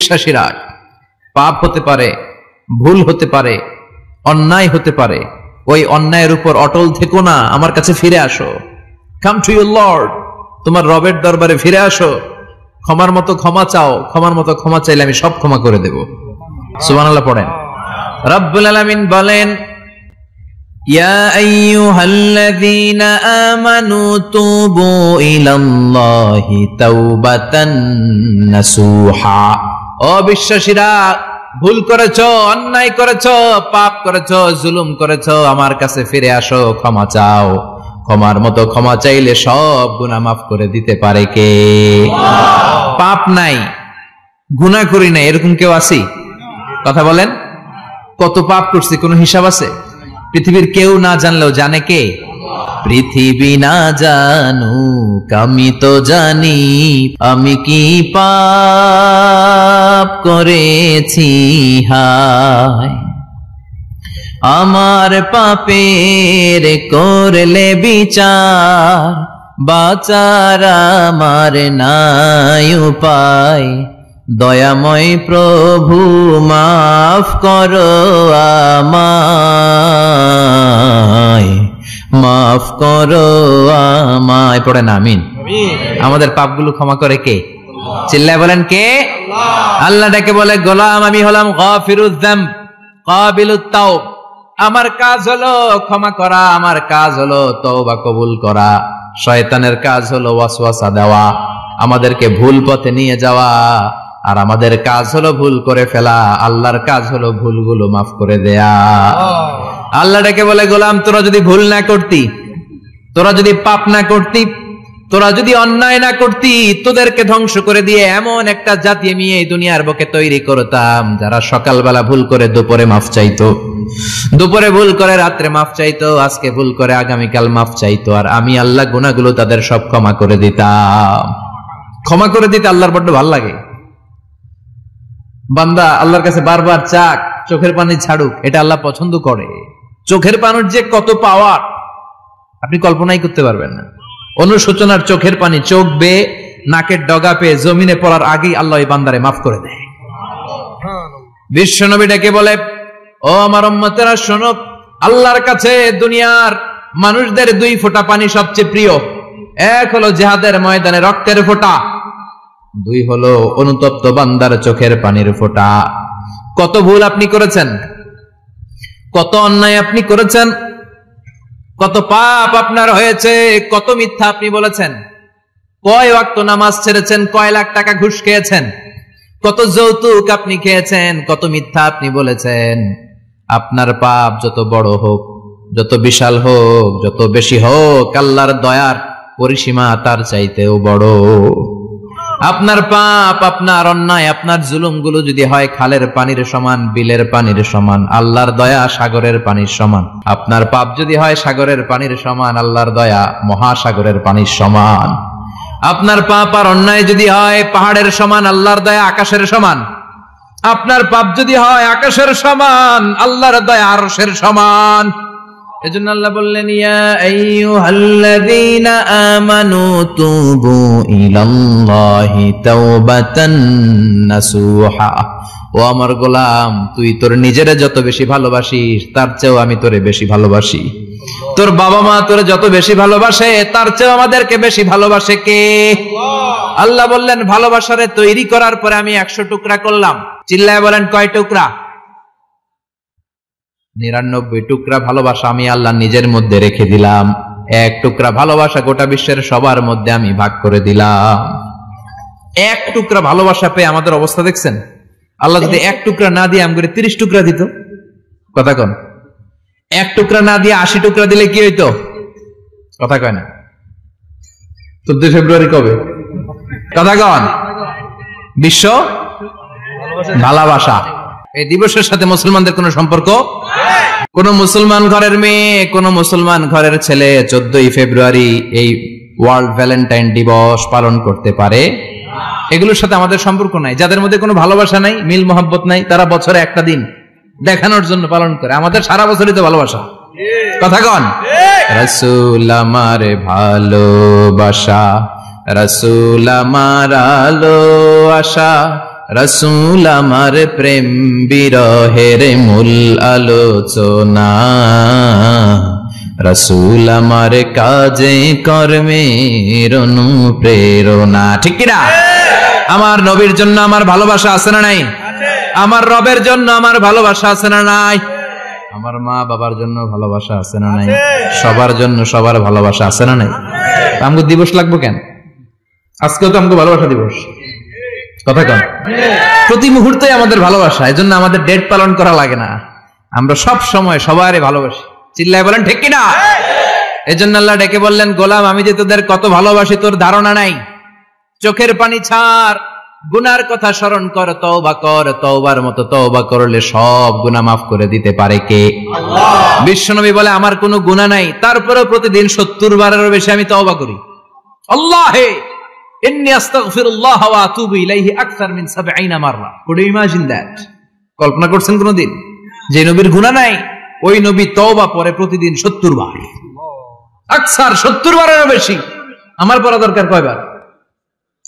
বিশ্বাসীরা, পাপ হতে পারে, ভুল হতে পারে, অন্যায় হতে পারে, ওই অন্যায়ের উপর অটল থেকো না, আমার কাছে ফিরে আসো। কাম টু ইউর লর্ড, তোমার রবের দরবারে ফিরে আসো, ক্ষমার মতো ক্ষমা চাও, ক্ষমার মতো ক্ষমা চাইলে আমি সব ক্ষমা করে দেব। সুবহানাল্লাহ পড়েন। রব্বুল আলামিন বলেন, ইয়া আইয়ুহাল্লাযীনা আমানু তুবু ইলাল্লাহি তাওবাতান নাসুহা। ও বিশ্বাসীরা, ভুল করেছো, অন্যায় করেছো, পাপ করেছো, জুলুম করেছো, আমার কাছে ফিরে আসো, ক্ষমা চাও। ক্ষমার মতো ক্ষমা চাইলে সব গুনাহ মাফ করে দিতে পারে কে? পাপ নাই, গুনাহ করি নাই, এরকম কেউ আছে? কথা বলেন। কত পাপ করছি, কোনো হিসাব আছে? পৃথিবীর কেউ না জানলেও জানে কে? পৃথিবী না জানুক আমি তো জানি, আমি কি পাপ করেছি হায়। আমার পাপের করলে বিচার, বাঁচার আমার নাই উপায়। দয়াময় প্রভু মাফ করো আমায়, মাফ করো আমায়। পড়েন আমিন। আমাদের পাপগুলো ক্ষমা করে কে? চিল্লায় বলেন কে? আল্লাহ ডেকে বলে, গোলাম আমি হলাম গাফিরুয যামব কাবিলুত তাওব। আমার কাজ হলো ক্ষমা করা, আমার কাজ হলো তওবা কবুল করা। শয়তানের কাজ হলো ওয়াসওয়াসা দেওয়া, আমাদেরকে ভুল পথে নিয়ে যাওয়া, আর আমাদের কাজ হলো ভুল করে ফেলা। আল্লাহর কাজ হলো ভুলগুলো মাফ করে দেয়া। আল্লাহ ডেকে বলে, গোলাম তোরা যদি ভুল না করতি, তোরা যদি পাপ না করতি, তোরা যদি অন্যায় না করতি, তোদেরকে ধ্বংস করে দিয়ে এমন একটা জাতি আমি এই দুনিয়ার বুকে তৈরি করতাম, যারা সকালবেলা ভুল করে দুপুরে মাফ চাইতো, দুপুরে ভুল করে রাত্রে মাফ চাইতো, আজকে ভুল করে আগামীকাল মাফ চাইতো, আর আমি আল্লাহ গুনাহগুলো তাদের সব ক্ষমা করে দিতাম। ক্ষমা করে দিতে আল্লাহর বড্ড ভালো লাগে। বান্দা আল্লাহর কাছে বারবার চাক, চোখের পানি ছাড়ুক, এটা আল্লাহ পছন্দ করে। চোখের পানির যে কত পাওয়ার আপনি কল্পনাই করতে পারবেন না। অনুশোচনার চোখের পানি চোখ বেয়ে নাকের ডগা পেয়ে জমিনে পড়ার আগেই আল্লাহ এই বান্দারে মাফ করে দেয়। বিশ্বনবী ডেকে বলে, ও আমার উম্মতেরা শোনো, আল্লাহর কাছে দুনিয়ার মানুষদের দুই ফোঁটা পানি সবচেয়ে প্রিয়। এক হলো জিহাদের ময়দানে রক্তের ফোঁটা, দুই হলো অনুতপ্ত বান্দার চোখের পানির ফোঁটা। কত ভুল আপনি করেছেন, কত অন্যায় আপনি করেছেন, কত পাপ আপনার হয়েছে, কত মিথ্যা আপনি বলেছেন, কয় ওয়াক্ত নামাজ ছেড়েছেন, কয় লাখ টাকা ঘুষ খেয়েছেন, কত যৌতুক আপনি খেয়েছেন, কত মিথ্যা আপনি বলেছেন। আপনার পাপ যত বড় হোক, যত বিশাল হোক, যত বেশি হোক, আল্লাহর দয়ার পরিসীমা তার চাইতেও বড়। আপনার পাপ, আপনার অন্যায়, আপনার জুলুমগুলো যদি হয় খালের পানির সমান, বিলের পানির সমান, আল্লাহর দয়া সাগরের পানির সমান। আপনার পাপ যদি হয় সাগরের পানির সমান, আল্লাহর দয়া মহাসাগরের পানির সমান। আপনার পাপ আর অন্যায় যদি হয় পাহাড়ের সমান, আল্লাহর দয়া আকাশের সমান। আপনার পাপ যদি হয় আকাশের সমান, আল্লাহর দয়া আরশের সমান। এজন্য আল্লাহ বললেন, ইয়া আইয়ুহাল্লাযীনা আমানু তুবু ইলাল্লাহি তাওবাতান নাসুহা। ও আমার গোলাম, তুই তোর নিজেরে যত বেশি ভালোবাসিস তার চেয়েও আমি তোরে বেশি ভালোবাসি। তোর বাবা মা তোরে যত বেশি ভালোবাসে তার চেয়েও আমাদেরকে বেশি ভালোবাসে কে? আল্লাহ বললেন, ভালোবাসারে তৈরি করার পরে আমি 100 টুকরা করলাম। চিল্লায় বলেন, কয় টুকরা? 99 টুকরা ভালোবাসা আমি আল্লাহ নিজের মধ্যে রেখে দিলাম। 1 টুকরা ভালোবাসা গোটা বিশ্বের সবার মধ্যে আমি ভাগ করে দিলাম। 1 টুকরা ভালোবাসা পেয়ে আমাদের অবস্থা দেখছেন? আল্লাহ যদি 1 টুকরা না দিয়ে আমগরে 30 টুকরা দিত, কথা কন। 1 টুকরা না দিয়ে 80 টুকরা দিলে কি হইতো? কথা কয় না। 14 ফেব্রুয়ারি কবে? কথা কন। বিশ্ব ভালোবাসা এই দিবসের সাথে মুসলমানদের কোন সম্পর্ক? কোন মুসলমান ঘরের মেয়ে, কোন মুসলমান ঘরের ছেলে 14 ফেব্রুয়ারি এই ওয়ার্ল্ড ভ্যালেন্টাইন দিবস পালন করতে পারে? এগুলোর সাথে আমাদের সম্পর্ক নাই। যাদের মধ্যে কোনো ভালোবাসা নাই, মিল মোহাব্বত নাই, তারা বছরে একটা দিন দেখানোর জন্য পালন করে। আমাদের সারা বছরই তো ভালোবাসা। কথা কন। রাসূল আমার ভালোবাসা, রাসূল আমার আলো আশা, রাসূল আমার প্রেম বিরহের মূল আলোচনা, রাসূল আমার কাজে কর্মের অনুপ্রেরণা। ঠিক কিনা? আমার নবীর জন্য আমার ভালোবাসা আছে না নাই? আমার রবের জন্য আমার ভালোবাসা আছে না নাই? আমার মা বাবার জন্য ভালোবাসা আছে না নাই? সবার জন্য সবার ভালোবাসা আছে না নাই? আমগো দিবস লাগবো কেন? আজকেও তো আমগো ভালোবাসা দিবস, কথা কন। প্রতি মুহূর্তে আমাদের ভালোবাসা, এজন্য আমাদের ডেট পালন করা লাগে না। আমরা সব সময় সবারই ভালোবাসি। চিল্লায় বলেন ঠিক কিনা? এজন্য আল্লাহ ডেকে বললেন, গোলাম আমি যে তোদের কত ভালোবাসি তোর ধারণা নাই। চোখের পানি ছাড়, গুনার কথা স্মরণ কর, তওবা কর। তওবার মতো তওবা করলে সব গুনাহ মাফ করে দিতে পারে কে? আল্লাহ। বিশ্বনবী বলে আমার কোনো গুনাহ নাই, তারপরেও প্রতিদিন 70 বারেরও বেশি আমি তওবা করি। আল্লাহে ইন্নী আস্তাগফিরুল্লাহ ওয়া আতুবু ইলাইহি আকসার মিন 70 মাররা। Could you imagine that? কল্পনা করছেন কোনদিন যে নবীর গুনাহ নাই, ওই নবী তওবা পড়ে প্রতিদিন 70 বার, আকসার 70 বারেরও বেশি। আমার পড়া দরকার কয়বার?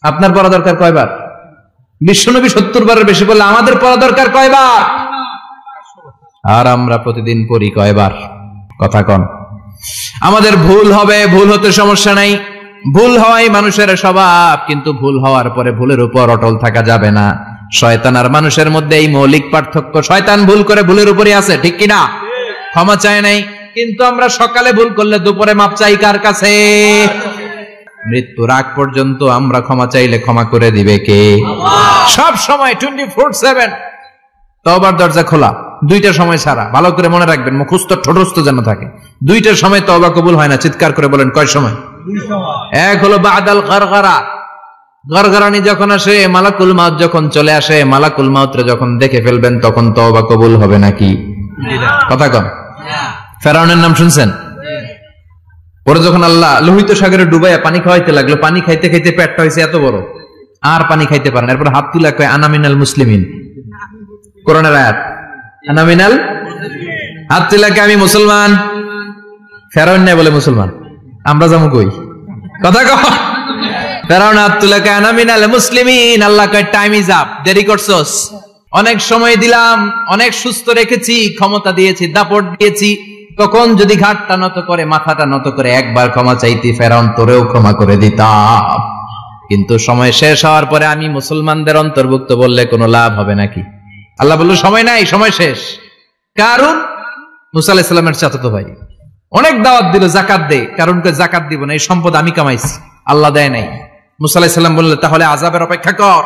আপনার পড়া দরকার কয়বার? বিশ্বনবী 70 বারের বেশি বললে আমাদের পড়া দরকার কয়বার? আর আমরা প্রতিদিন পড়ি কয়বার? কথা কন। আমাদের ভুল হবে, ভুল হতে সমস্যা নাই, ভুল হওয়াই মানুষের স্বভাব, কিন্তু ভুল হওয়ার পরে ভুলের উপর অটল থাকা যাবে না। শয়তান আর মানুষের মধ্যে এই মৌলিক পার্থক্য। শয়তান ভুল করে ভুলের উপরই আছে, ঠিক কিনা? ক্ষমা চায় নাই, কিন্তু আমরা সকালে ভুল করলে দুপুরে মাপ চাই কার কাছে? মৃত্যুর আগ পর্যন্ত আমরা ক্ষমা চাইলে ক্ষমা করে দিবে কে? সব সময় 24/7 তওবার দরজা খোলা, দুইটা সময় ছাড়া। ভালো করে মনে রাখবেন, মুখস্থ ঠোঁটস্থ যেন থাকে। দুইটার সময় তওবা কবুল হয় না। চিৎকার করে বলেন কয় সময়? এক হলো বাদাল গারগারা, গারগারানি যখন আসে, মালাকুল মাউত যখন চলে আসে, মালাকুল মাউতরে যখন দেখে ফেলবেন তখন তওবা কবুল হবে নাকি? কথা কন। ফেরাউনের নাম শুনছেন? ওরা যখন আল্লাহ লোহিত সাগরে ডুবাইয়া পানি খাওয়াইতে লাগলো, পানি খাইতে খাইতে পেটটা হয়েছে এত বড়, আর পানি খাইতে পারেন। এরপর হাত তুলে কয় আনা মিনাল মুসলিমিন। কোরআনের আয়াত, আনা মিনাল, হাত তুলে কয় আমি মুসলমান। ফেরাউন নাই বলে মুসলমান, আমরা যাবো কই? কথা কও। ফেরাউন হাত তুলে কয় আনা মিনাল মুসলিমিন। আল্লাহ কয় টাইম ইজ আপ, দেরি করছস। অনেক সময় দিলাম, অনেক সুস্থ রেখেছি, ক্ষমতা দিয়েছি, দাপট দিয়েছি, তখন যদি ঘাটটা নত করে, মাথাটা নত করে একবার ক্ষমা চাইতি, ফেরাউন তোরেও ক্ষমা করে দিতাম। কিন্তু সময় শেষ হওয়ার পরে আমি মুসলমানদের অন্তর্ভুক্ত বললে কোনো লাভ হবে নাকি? আল্লাহ বলল সময় নাই, সময় শেষ। কারণ মুসা আলাইহিস সালামের চাচাতো ভাই অনেক দাওয়াত দিল, যাকাত দে। কারণকে যাকাত দিব না, এই সম্পদ আমি কামাইছি, আল্লাহ দেয় নাই। মুসা আলাইহিস সালাম বললেন তাহলে আযাবের অপেক্ষা কর।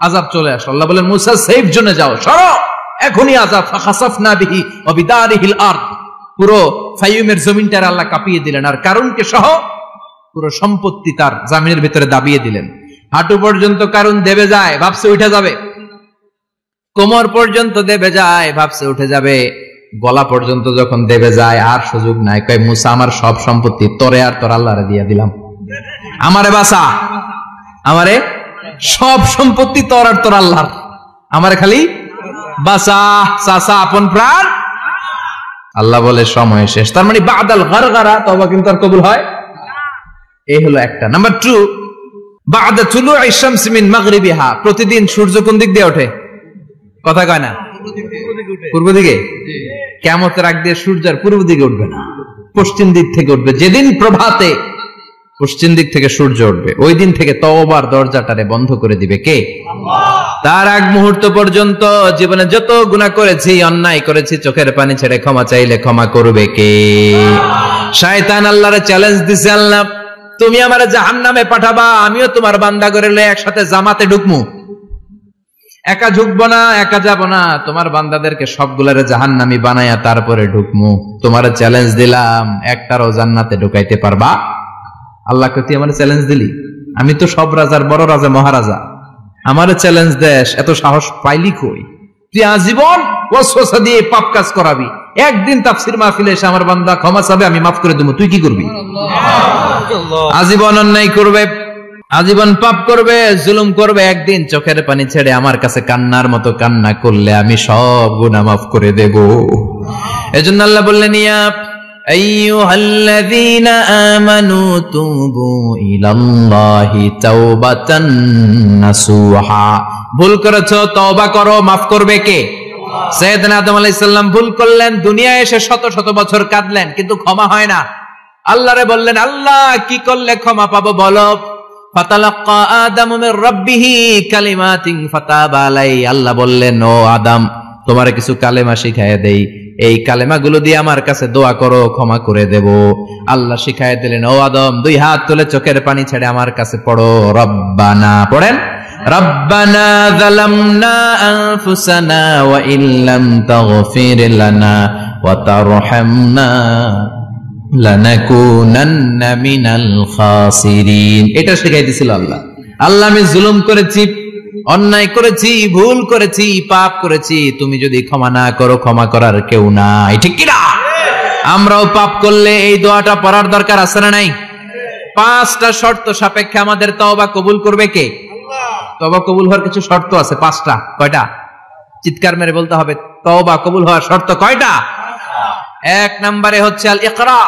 আযাব চলে আসলো। আল্লাহ বলেন মুসা সেফ জোনে যাও, সরো, এখনই আযাব। ফাখাসাফনা বিহি ওয়া বিদারিহিল আরদ, পুরো ফাইয়ুমের জমিনটার আল্লাহ কাঁপিয়ে দিলেন, আর কারুনকে সহ পুরো সম্পত্তি তার জামিনের ভিতরে দাবিয়ে দিলেন। হাঁটু পর্যন্ত কারুন দেবে যায়, ভাবছে উঠে যাবে। কোমর পর্যন্ত দেবে যায়, ভাবছে উঠে যাবে। গলা পর্যন্ত যখন দেবে যায় আর সুযোগ নাই। কয় মুসা আমার সব সম্পত্তি তোরে আর তোর আল্লাহরে দিয়ে দিলাম, আমারে বাঁচা, আমারে সব সম্পত্তি তোর আর তোর আল্লাহর, আমারে খালি বাঁচা, চাচা আপন প্রাণ। আল্লাহ বলে সময় শেষ। তার মানে বাদাল গারগারা তওবা কিন্তু আর কবুল হয়? এই হলো একটা। নাম্বার 2, বাদা তুলুই শামস মিন মাগরিবিহা, প্রতিদিন সূর্য কোন দিক দিয়ে ওঠে? কথা কয় না? পূর্ব দিকে। কিয়ামতের আগ দিয়ে সূর্য আর পূর্ব দিকে উঠবে না, পশ্চিম দিক থেকে উঠবে। যেদিন প্রভাতে পশ্চিম দিক থেকে সূর্য উঠবে, ওই দিন থেকে তওবার দরজাটারে বন্ধ করে দিবে কে? আল্লাহ। তার আগ মুহূর্ত পর্যন্ত জীবনে যত গুনাহ করেছি, অন্যায় করেছি, চোখের পানি ছেড়ে ক্ষমা চাইলে ক্ষমা করবে কে? শয়তান আল্লাহরে চ্যালেঞ্জ দিছে, আল্লাহ তুমি আমারে জাহান্নামে পাঠাবা, আমিও তোমার বান্দা করে লয়ে একসাথে জামাতে ঢুকমু। একা ঢুকবো না, একা যাব না, তোমার বান্দাদেরকে সবগুলারে জাহান্নামী বানায়া তারপরে ঢুকমু। তোমার চ্যালেঞ্জ দিলাম, একটারও জান্নাতে ঢুকাইতে পারবা? আল্লাহকে তুই আমার চ্যালেঞ্জ দিলি? আমি তো সব রাজার বড় রাজা, মহারাজা, আমার চ্যালেঞ্জ দেশ, এত সাহস পাইলি কই? তুই আজীবন ওয়াসওয়াসা দিয়ে পাপ কাজ করাবি, একদিন তাফসীর মাহফিলে এসে আমার বান্দা ক্ষমা চাবে, আমি মাফ করে দেবো, তুই কি করবি? আজীবন অন্যায় করবে, আজীবন পাপ করবে, জুলুম করবে, একদিন চোখের পানি ছেড়ে আমার কাছে কান্নার মতো কান্না করলে আমি সব গুনাহ মাফ করে দেব। এজন্য আল্লাহ বললেন ইয়া আইয়ুহাল্লাযীনা আমানু তুবু ইলাল্লাহি তাওবাতান নাসুহা, ভুল করেছো, তওবা করো, মাফ করবে কে? সাইয়েদনা আদম আলাইহিস সালাম ভুল করলেন, দুনিয়ায় এসে শত শত বছর কাঁদলেন, কিন্তু ক্ষমা হয় না। আল্লাহরে বললেন, আল্লাহ কি করলে ক্ষমা পাবো বলো? ফাতালাক্কা আদামু মির রাব্বিহি কালিমাতিন ফাতাবা আলাই। আল্লাহ বললেন, ও আদম, তোমারে কিছু কালেমা শিখাইয়া দেই, এই কালেমাগুলো দিয়ে আমার কাছে দোয়া করো, ক্ষমা করে দেব। আল্লাহ শিখাইয়া দিলেন, ও আদম, দুই হাত তুলে চোখের পানি ছেড়ে আমার কাছে পড়ো, রব্বানা, পড়েন, রব্বানা যালামনা আনফুসানা ওয়া ইল্লাম তাগফির লানা ওয়া তারহামনা লানাকুনান্না মিনাল খাসিরিন। এটা শিখাই দিয়েছিল আল্লাহ। আল্লাহ, আমি জুলুম করেছি, অন্যায় করেছি, ভুল করেছি, পাপ করেছি, তুমি যদি ক্ষমা না করো, ক্ষমা করার কেউ নাই, ঠিক কি না? আমরাও পাপ করলে এই দোয়াটা পড়ার দরকার আছে না নাই? 5টা শর্ত সাপেক্ষে আমাদের তওবা কবুল করবে কে? তওবা কবুল হওয়ার কিছু শর্ত আছে, 5টা। কয়টা? চিৎকার মেরে বলতে হবে, তওবা কবুল হওয়ার শর্ত কয়টা? 1 নম্বরে হচ্ছে আল ইকরা,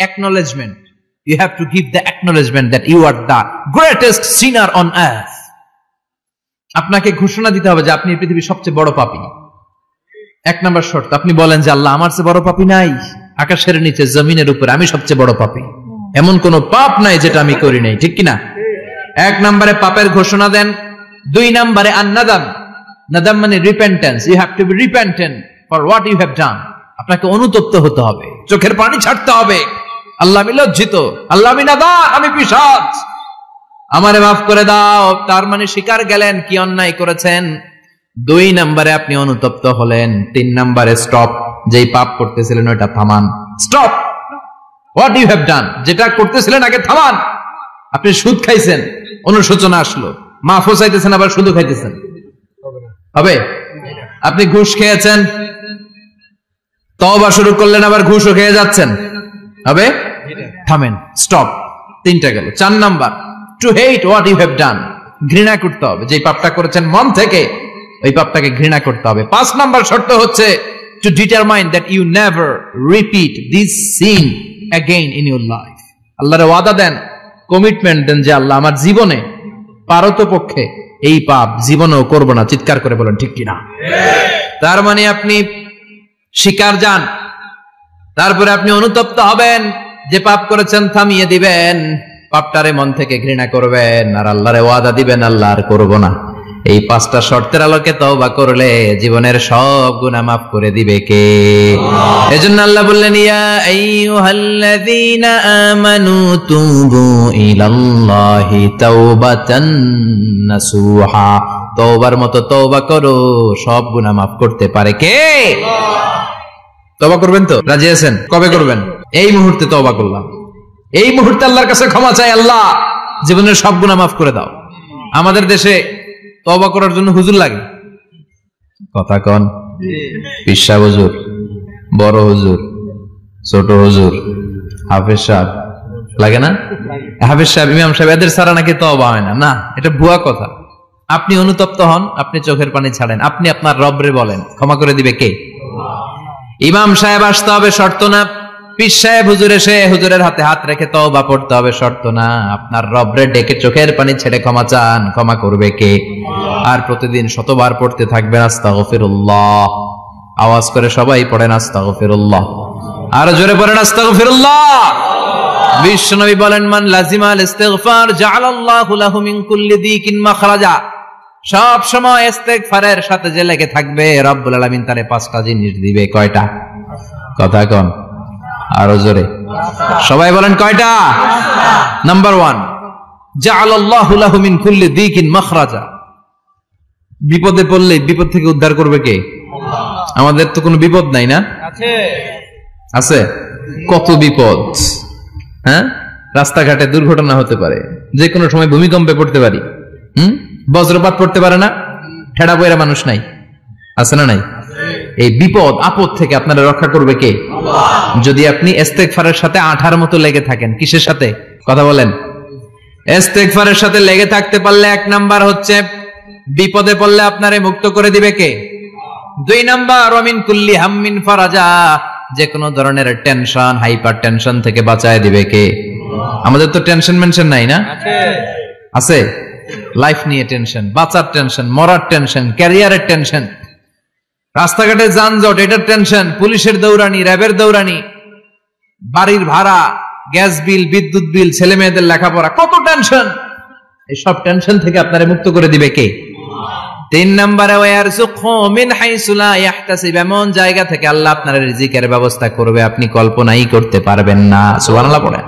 acknowledgement. You have to give the acknowledgement that you are the greatest sinner on earth. আপনাকে ঘোষণা দিতে হবে যে আপনি পৃথিবীর সবচেয়ে বড় পাপী। 1 নম্বর শর্ত, আপনি বলেন যে আল্লাহ, আমার চেয়ে বড় পাপী নাই, আকাশের নিচে জমিনের উপরে আমি সবচেয়ে বড় পাপী, এমন কোন পাপ নাই যেটা আমি করি নাই, ঠিক কিনা? 1 নম্বরে পাপের ঘোষণা দেন। 2 নম্বরে আন-নাদাম, নাদাম মানে repentance. You have to be repentant for what you have done. আপনাকে অনুতপ্ত হতে হবে, চোখের পানি ছাড়তে হবে, আল্লাহ আমি লজ্জিত, আল্লাহ আমি নাদান, আমি পিশাচ, আমারে মাফ করে দাও। তার মানে স্বীকার গেলেন কি অন্যায় করেছেন। 2 নম্বরে আপনি অনুতপ্ত হলেন। 3 নম্বরে স্টপ, যেই পাপ করতেছিলেন ওটা থামান, stop what you have done, যেটা করতেছিলেন আগে থামান। আপনি সুদ খাইছেন, অনুশোচনা আসলো, মাফও চাইতেছেন, আবার সুদও খাইতেছেন, হবে? আপনি ঘুষ খেয়েছেন, তওবা শুরু করলেন, আবার ঘুষও খেয়ে যাচ্ছেন, হবে? থামেন, স্টপ। 3টা গেল। 4 number, to hate what you have done, ঘৃণা করতে হবে, যে পাপটা করেছেন মন থেকে ওই পাপটাকে ঘৃণা করতে হবে। 5 নাম্বার শর্ত হচ্ছে to determine that you never repeat this sin again in your life. আল্লাহর ওয়াদা দেন, কমিটমেন্ট দেন যে আল্লাহ, আমার জীবনে পারতপক্ষে এই পাপ জীবনেও করব না। চিৎকার করে বলেন ঠিক কিনা? তার মানে আপনি স্বীকার যান, তারপরে আপনি অনুতপ্ত হবেন, যে পাপ করেছেন থামিয়ে দিবেন, পাপটারে মন থেকে ঘৃণা করবেন, আর আল্লাহরে ওয়াদা দিবেন, আল্লাহ আর করব না। এই 5টা শর্তের আলোকে তওবা করলে জীবনের সব গুনাহ মাফ করে দিবে কে? এজন্য আল্লাহ বললেন, ইয়া আইয়ুহাল্লাযীনা আমানু তুবু ইলাল্লাহি তাওবাতান নাসুহা। তওবার মতো তওবা করো, সব গুনাহ মাফ করতে পারে কে? তওবা করবেন তো? রাজি আছেন? কবে করবেন? এই মুহূর্তে তওবা করলাম, এই মুহূর্তে আল্লাহর কাছে ক্ষমা চাই, আল্লাহ জীবনের সব গুনাহ মাফ করে দাও। আমাদের দেশে তওবা করার জন্য হুজুর লাগে, কথা কন? পীর সাহেব হুজুর, বড় হুজুর, ছোট হুজুর, হাফেজ সাহেব লাগে না? হাফেজ সাহেব, ইমাম সাহেব, এদের ছাড়া নাকি তওবা হয় না। না, এটা ভুয়া কথা। আপনি অনুতপ্ত হন, আপনি চোখের পানি ছাড়েন, আপনি আপনার রবরে বলেন, ক্ষমা করে দিবে কে? ইমাম সাহেব আসতে হবে, শর্ত না। পীর সাহেব হুজুর এসে হুজুরের হাতে হাত রেখে তওবা পড়তে হবে, শর্ত না। আপনার রবরে ডেকে চোখের পানি ছেড়ে ক্ষমা চান, ক্ষমা করবে কে? আর প্রতিদিন শতবার পড়তে থাকবেন আস্তাগফিরুল্লাহ। আওয়াজ করে সবাই পড়েন আস্তাগফিরুল্লাহ, আর জোরে পড়েন আস্তাগফিরুল্লাহ। বিশ্বনবী বলেন, মান লাজিমাল ইস্তিগফার জাআলাল্লাহু লাহু মিন কুল্লি দিকিন মাখরাজা। সব সময় ইস্তিগফারের সাথে যে লেগে থাকবে, রব্বুল আলামিন তারে 5টা জিনিস দিবে। কয়টা? কথা কন, আরো জোরে সবাই বলেন, কয়টা? নাম্বার 1, জাআলাল্লাহু লাহু মিন কুল্লি দিকিন মাখরাজা। বিপদে পড়লে বিপদ থেকে উদ্ধার করবে কে? আমাদের তো কোনো বিপদ নাই না? আছে। কত বিপদ, হ্যাঁ? রাস্তাঘাটে দুর্ঘটনা হতে পারে, যে কোনো সময় ভূমিকম্পে পড়তে পারি, বজ্রপাত পড়তে পারে না, ঠেড়া বইরা মানুষ নাই, আছে না নাই? এই বিপদ আপদ থেকে আপনারা রক্ষা করবে কে? যদি আপনি ইস্তেগফারের সাথে আঠার মতো লেগে থাকেন। কিসের সাথে? কথা বলেন। ইস্তেগফারের সাথে লেগে থাকতে পারলে 1 নাম্বার হচ্ছে বিপদে পড়লে আপনারে মুক্ত করে দিবে কে? 2 নাম্বার, ওমিন কুল্লি হাম্মিন ফারাজা। যে কোনো ধরনের টেনশন, হাইপার টেনশন থেকে বাঁচায় দিবে কে? আমাদের তো টেনশন মেনশন নাই না? আছে। লাইফ নিয়ে টেনশন, বাঁচার টেনশন, মরার টেনশন, ক্যারিয়ারের টেনশন, রাস্তাঘাটে যানজট এটার টেনশন, পুলিশের দৌড়ানি, র্যাবের দৌড়ানি, বাড়ির ভাড়া, গ্যাস বিল, বিদ্যুৎ বিল, ছেলে মেয়েদের লেখাপড়া, কত টেনশন। এই সব টেনশন থেকে আপনারে মুক্ত করে দিবে কে? 3 নম্বরে ওয়ারযুকহু মিন হাইসু লা ইয়াহতাসিব, এমন জায়গা থেকে আল্লাহ আপনার রিজিকের ব্যবস্থা করবে আপনি কল্পনাই করতে পারবেন না। সুবহানাল্লাহ পড়েন।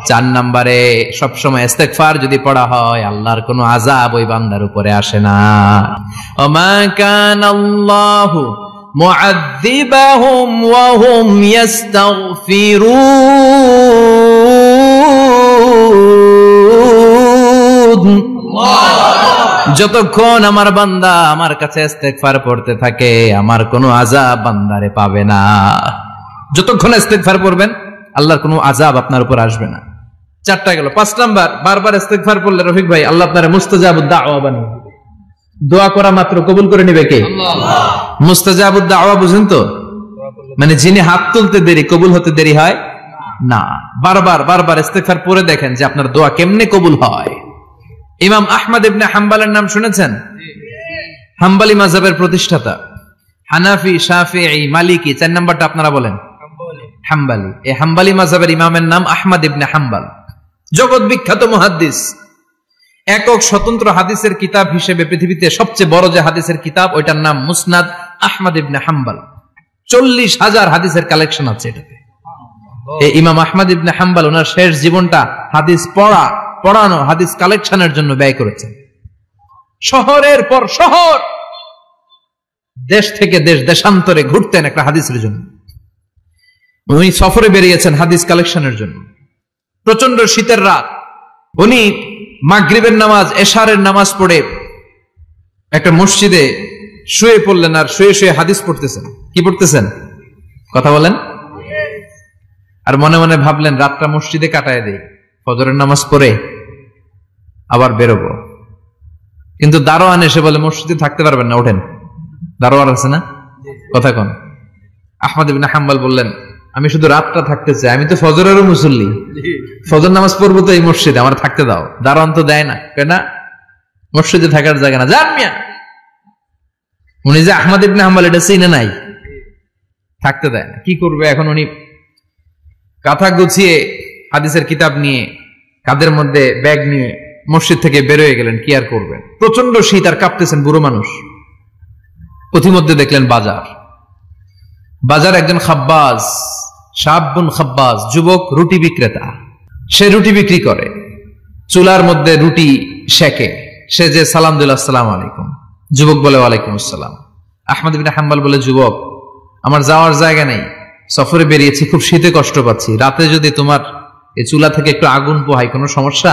4 নম্বরে সবসময় ইস্তিগফার যদি পড়া হয় আল্লাহর কোনো আযাব ওই বান্দার উপরে আসে না। ওমা কানাল্লাহু মুআযযিবাহুম ওয়া হুম ইস্তাগফিরুন। যতক্ষণ আমার বান্দা আমার কাছে ইস্তিগফার পড়তে থাকে আমার কোনো আযাব বান্দারে পাবে না। যতক্ষণ ইস্তিগফার পড়বেন আল্লাহর কোনো আযাব আপনার উপর আসবে না। 4টা গেল। 5 নাম্বার, বারবার ইস্তিগফার পড়লে রফিক ভাই আল্লাহ আপনার মুস্তাজাবুদ দাওয়া বানিয়ে দিবে। দোয়া করা মাত্র কবুল করে নেবে কে? আল্লাহ। মুস্তাজাবুদ দাওয়া বুঝেন তো? মানে যিনি হাত তুলতে দেরি কবুল হতে দেরি হয় না। বারবার ইস্তিগফার পড়ে দেখেন যে আপনার দোয়া কেমনে কবুল হয়। ইমাম আহমদ ইবনে হাম্বলের নাম শুনেছেন? হাম্বলি মাযহাবের প্রতিষ্ঠাতা, হানাফি, শাফিঈ, মালিকি। 4 নাম্বারটা আপনারা বলেন হাম্বলি। এই হাম্বলি মাযহাবের ইমামের নাম আহমদ ইবনে হাম্বল, জগৎ বিখ্যাত মুহাদ্দিস। একক স্বতন্ত্র হাদিসের কিতাব হিসেবে পৃথিবীতে সবচেয়ে বড় যে হাদিসের কিতাব ওইটার নাম মুসনাদ আহমদ ইবনে হাম্বল। 40,000 হাদিসের কালেকশন আছে এটাতে। এই ইমাম আহমদ ইবনে হাম্বল ওনার শেষ জীবনটা হাদিস পড়ানো, হাদিস কালেকশনের জন্য ব্যয় করেছেন। শহরের পর শহর, দেশ থেকে দেশ, দেশান্তরে ঘুরতেন একটা হাদিসের জন্য। উনি সফরে বেরিয়েছেন হাদিস কালেকশনের জন্য। প্রচন্ড শীতের রাত, উনি মাগরিবের নামাজ, এশারের নামাজ পড়ে একটা মসজিদে শুয়ে পড়লেন আর শুয়ে শুয়ে হাদিস পড়তেছেন। কি পড়তেছেন? কথা বলেন। আর মনে মনে ভাবলেন রাতটা মসজিদে কাটায় দেই, ফজরের নামাজ পড়ে আবার বেরোবো। কিন্তু দারোয়ান এসে বলে মসজিদে থাকতে পারবেন না, ওঠেন। দারোয়ান আছে না? কথা কন। আহমদ ইবনে হাম্বল বললেন আমি শুধু রাতটা থাকতে চাই, আমি তো ফজরেরও মুসল্লি, ফজর নামাজ পড়বো তো এই মসজিদে, আমার থাকতে দাও। দারোয়ান তো দেয় না, কেনা মসজিদে থাকার জায়গা না, যান মিয়া। উনি যে আহমদ ইবনে হাম্বল এটা চিনে নাই, থাকতে দেয় না। কি করবে এখন? উনি কাঁথা গুছিয়ে হাদিসের কিতাব নিয়ে কাঁধের মধ্যে ব্যাগ নিয়ে মসজিদ থেকে বেরোয় গেলেন। কি আর করবেন? প্রচন্ড শীত, আর কাঁপতেছেন, বুড়ো মানুষ। পথিমধ্যে দেখলেন বাজার একজন খাব্বাজ, শাবুন খাব্বাজ, যুবক রুটি বিক্রেতা। সে রুটি বিক্রি করে, চুলার মধ্যে রুটি সেকে। সে যে সালাম দিল আসসালামু আলাইকুম, যুবক বলে ওয়ালাইকুম আসসালাম। আহমদ ইবনে হাম্বল বলে যুবক আমার যাওয়ার জায়গা নেই, সফরে বেরিয়েছি, খুব শীতে কষ্ট পাচ্ছি, রাতে যদি তোমার এই চুলা থেকে একটু আগুন পোহাই কোনো সমস্যা?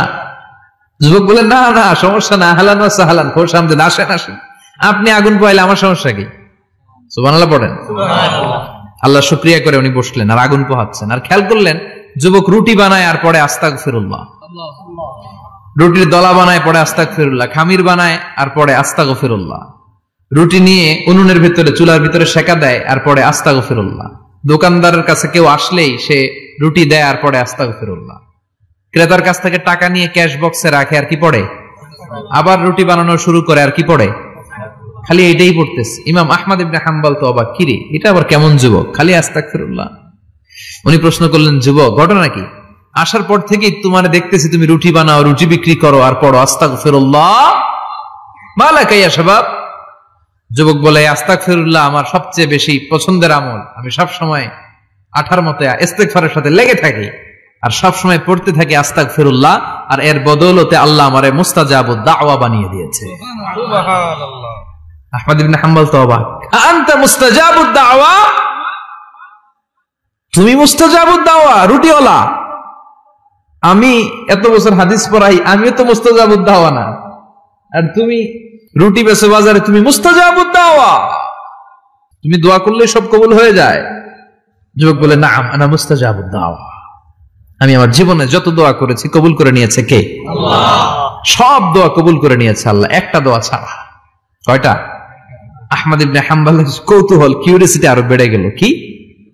যুবক বলে না না সমস্যা না, আহলান ওয়া সাহলান, খোশ আমদেদ, আসেন। আপনি আগুন পোহাইলে আমার সমস্যা কি? সুবহানাল্লাহ পড়েন। আল্লাহ শুকরিয়া করে উনি বসলেন আর আগুন পোহাচ্ছেন। আর খেয়াল করলেন যুবক রুটি বানায় আর পরে আস্তাগফিরুল্লাহ, রুটির দলা বানায় পরে আস্তাগফিরুল্লাহ, খামির বানায় আর পরে আস্তাগফিরুল্লাহ, রুটি নিয়ে উনুনের ভিতরে চুলার ভিতরে সেকা দেয় আর পরে আস্তাগফিরুল্লাহ। দোকানদারের কাছে কেউ আসলেই সে রুটি দেয় আর পরে আস্তাগফিরুল্লাহ। ক্রেতার কাছ থেকে টাকা নিয়ে ক্যাশ বক্সে রাখে আর কি পড়ে? আবার রুটি বানানো শুরু করে আর কি পড়ে? খালি এটাই পড়তেছে। ইমাম আহমদ ইবনে হাম্বল তো অবাক, কিরে এটা আবার কেমন যুবক, খালি আস্তাগফিরুল্লাহ। উনি প্রশ্ন করলেন যুবক ঘটনা কি? আসার পর থেকেই তোমার দেখতেছি তুমি রুটি বানাও, রুটি বিক্রি করো আর পড়ো আস্তাগফিরুল্লাহ, মালাকা ইয়া শাবাব। যুবক বলে আস্তাগফিরুল্লাহ আমার সবচেয়ে বেশি পছন্দের আমল, আমি সব সময় আঠার মতো ইস্তিগফারের সাথে লেগে থাকি আর সব সময় পড়তে থাকি আস্তাগফিরুল্লাহ, আর এর বদৌলতে আল্লাহ আমারে মুস্তাজাবুদ দাওয়া বানিয়ে দিয়েছে। সুবহানাল্লাহ। আহমদ ইবনে হাম্বল তো অবাক, আনতা মুস্তাজাবুদ দাওয়া, তুমি মুস্তাজাবুদ দাওয়া, রুটিওয়ালা। আমি এত বছর হাদিস পড়াই, আমিও তো মুস্তাজাবুদ দাওয়া না, আর তুমি রুটি বেচো বাজারে, তুমি মুস্তাজাবুদ দাওয়া, তুমি দোয়া করলে সব কবুল হয়ে যায়। যুবক বলে নাম আনা মুস্তাজাবুদ দাওয়া, আমি আমার জীবনে যত দোয়া করেছি কবুল করে নিয়েছে কে? আল্লাহ। সব দোয়া কবুল করে নিয়েছে আল্লাহ, একটা দোয়া ছাড়া। কয়টা? আহমদ ইবনে হাম্বলের কৌতূহল, কিউরিয়াসিটি আরো বেড়ে গেল। কি?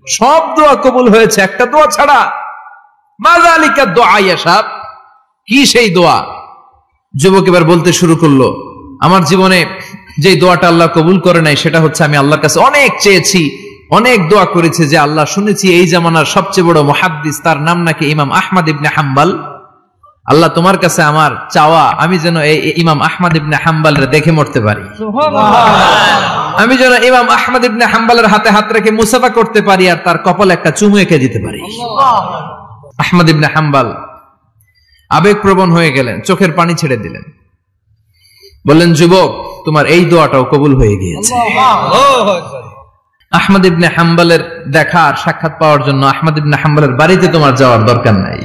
সব দোয়া কবুল হয়েছে একটা দোয়া ছাড়া। মাযালিকা দুআ ইয়া শাব, কি সেই দোয়া? যুবক এবার বলতে শুরু করলো, আমার জীবনে যে দোয়াটা আল্লাহ কবুল করে নাই সেটা হচ্ছে আমি আল্লাহর কাছে অনেক চেয়েছি, অনেক দোয়া করেছি যে আল্লাহ, শুনেছি এই জামানার সবচেয়ে বড় মুহাদ্দিস, তার নাম নাকি ইমাম আহমদ ইবনে হাম্বল। আল্লাহ, তোমার কাছে আমার চাওয়া, আমি যেন এই ইমাম আহমদ ইবনে হাম্বলের দেখে মরতে পারি, আমি যেন ইমাম আহমদ ইবনে হাম্বলের হাতে হাত রেখে মুসাফা করতে পারি আর তার কপালে একটা চুমু এঁকে দিতে পারি। আহমদ ইবনে হাম্বল আবেগপ্রবণ হয়ে গেলেন, চোখের পানি ছেড়ে দিলেন, বললেন, যুবক, তোমার এই দোয়াটাও কবুল হয়ে গিয়েছে। আহমদ ইবনে হাম্বলের দেখার সাক্ষাৎ পাওয়ার জন্য আহমদ ইবনে হাম্বলের বাড়িতে তোমার যাওয়ার দরকার নাই,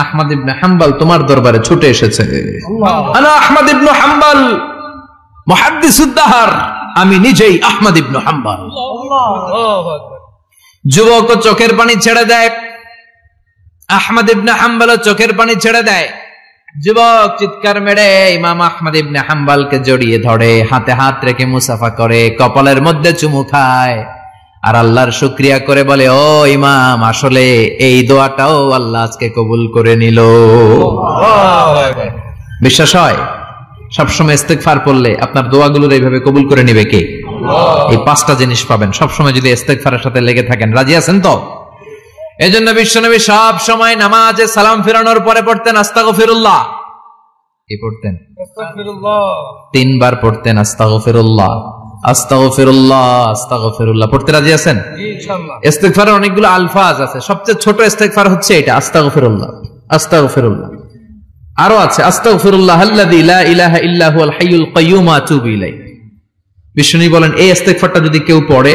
আহমদ ইবনে হাম্বল তোমার দরবারে ছুটে এসেছে। আনা আহমদ ইবনে হাম্বল মুহাদ্দিসুদ দাহর, আমি নিজেই আহমদ ইবনে হাম্বল। যুবক চোখের পানি ছেড়ে দেয়, আহমদ ইবনে হাম্বল চোখের পানি ছেড়ে দেয়। যুবক চিৎকার মেরে ইমাম আহমদ ইবনে হাম্বলকে জড়িয়ে ধরে, হাতে হাত রেখে মুসাফা করে, কপালের মধ্যে চুমু খায় আর আল্লাহর শুকরিয়া করে বলে, ও ইমাম, আসলে এই দোয়াটাও আল্লাহ আজকে কবুল করে নিল। বিশ্বাস হয়? সবসময় ইস্তেগফার পড়লে আপনার দোয়াগুলোর এইভাবে কবুল করে নিবে কে? এই পাঁচটা জিনিস পাবেন সবসময় যদি ইস্তেগফারের সাথে লেগে থাকেন। রাজি আছেন তো? এজন্য বিশ্বনবী সব সময় নামাজে সালাম ফিরানোর পরে পড়তেন আস্তাগফিরুল্লাহ। কি পড়তেন? আস্তাগফিরুল্লাহ। 3 বার পড়তেন আস্তাগফিরুল্লাহ, আস্তাগফিরুল্লাহ, আস্তাগফিরুল্লাহ। পড়তে রাজি আছেন? জি ইনশাআল্লাহ। ইস্তেগফারের অনেকগুলো আলফাজ আছে, সবচেয়ে ছোট ইস্তেগফার হচ্ছে এটা, আস্তাগফিরুল্লাহ, আস্তাগফিরুল্লাহ। আরো আছে আস্তাগফিরুল্লাহ আল্লাযী লা ইলাহা ইল্লা হুয়াল হাইয়ুল কাইয়্যুম ওয়া আতুবু ইলাইহি। বিশ্বনবী বলেন, এই ইস্তেগফারটা যদি কেউ পড়ে,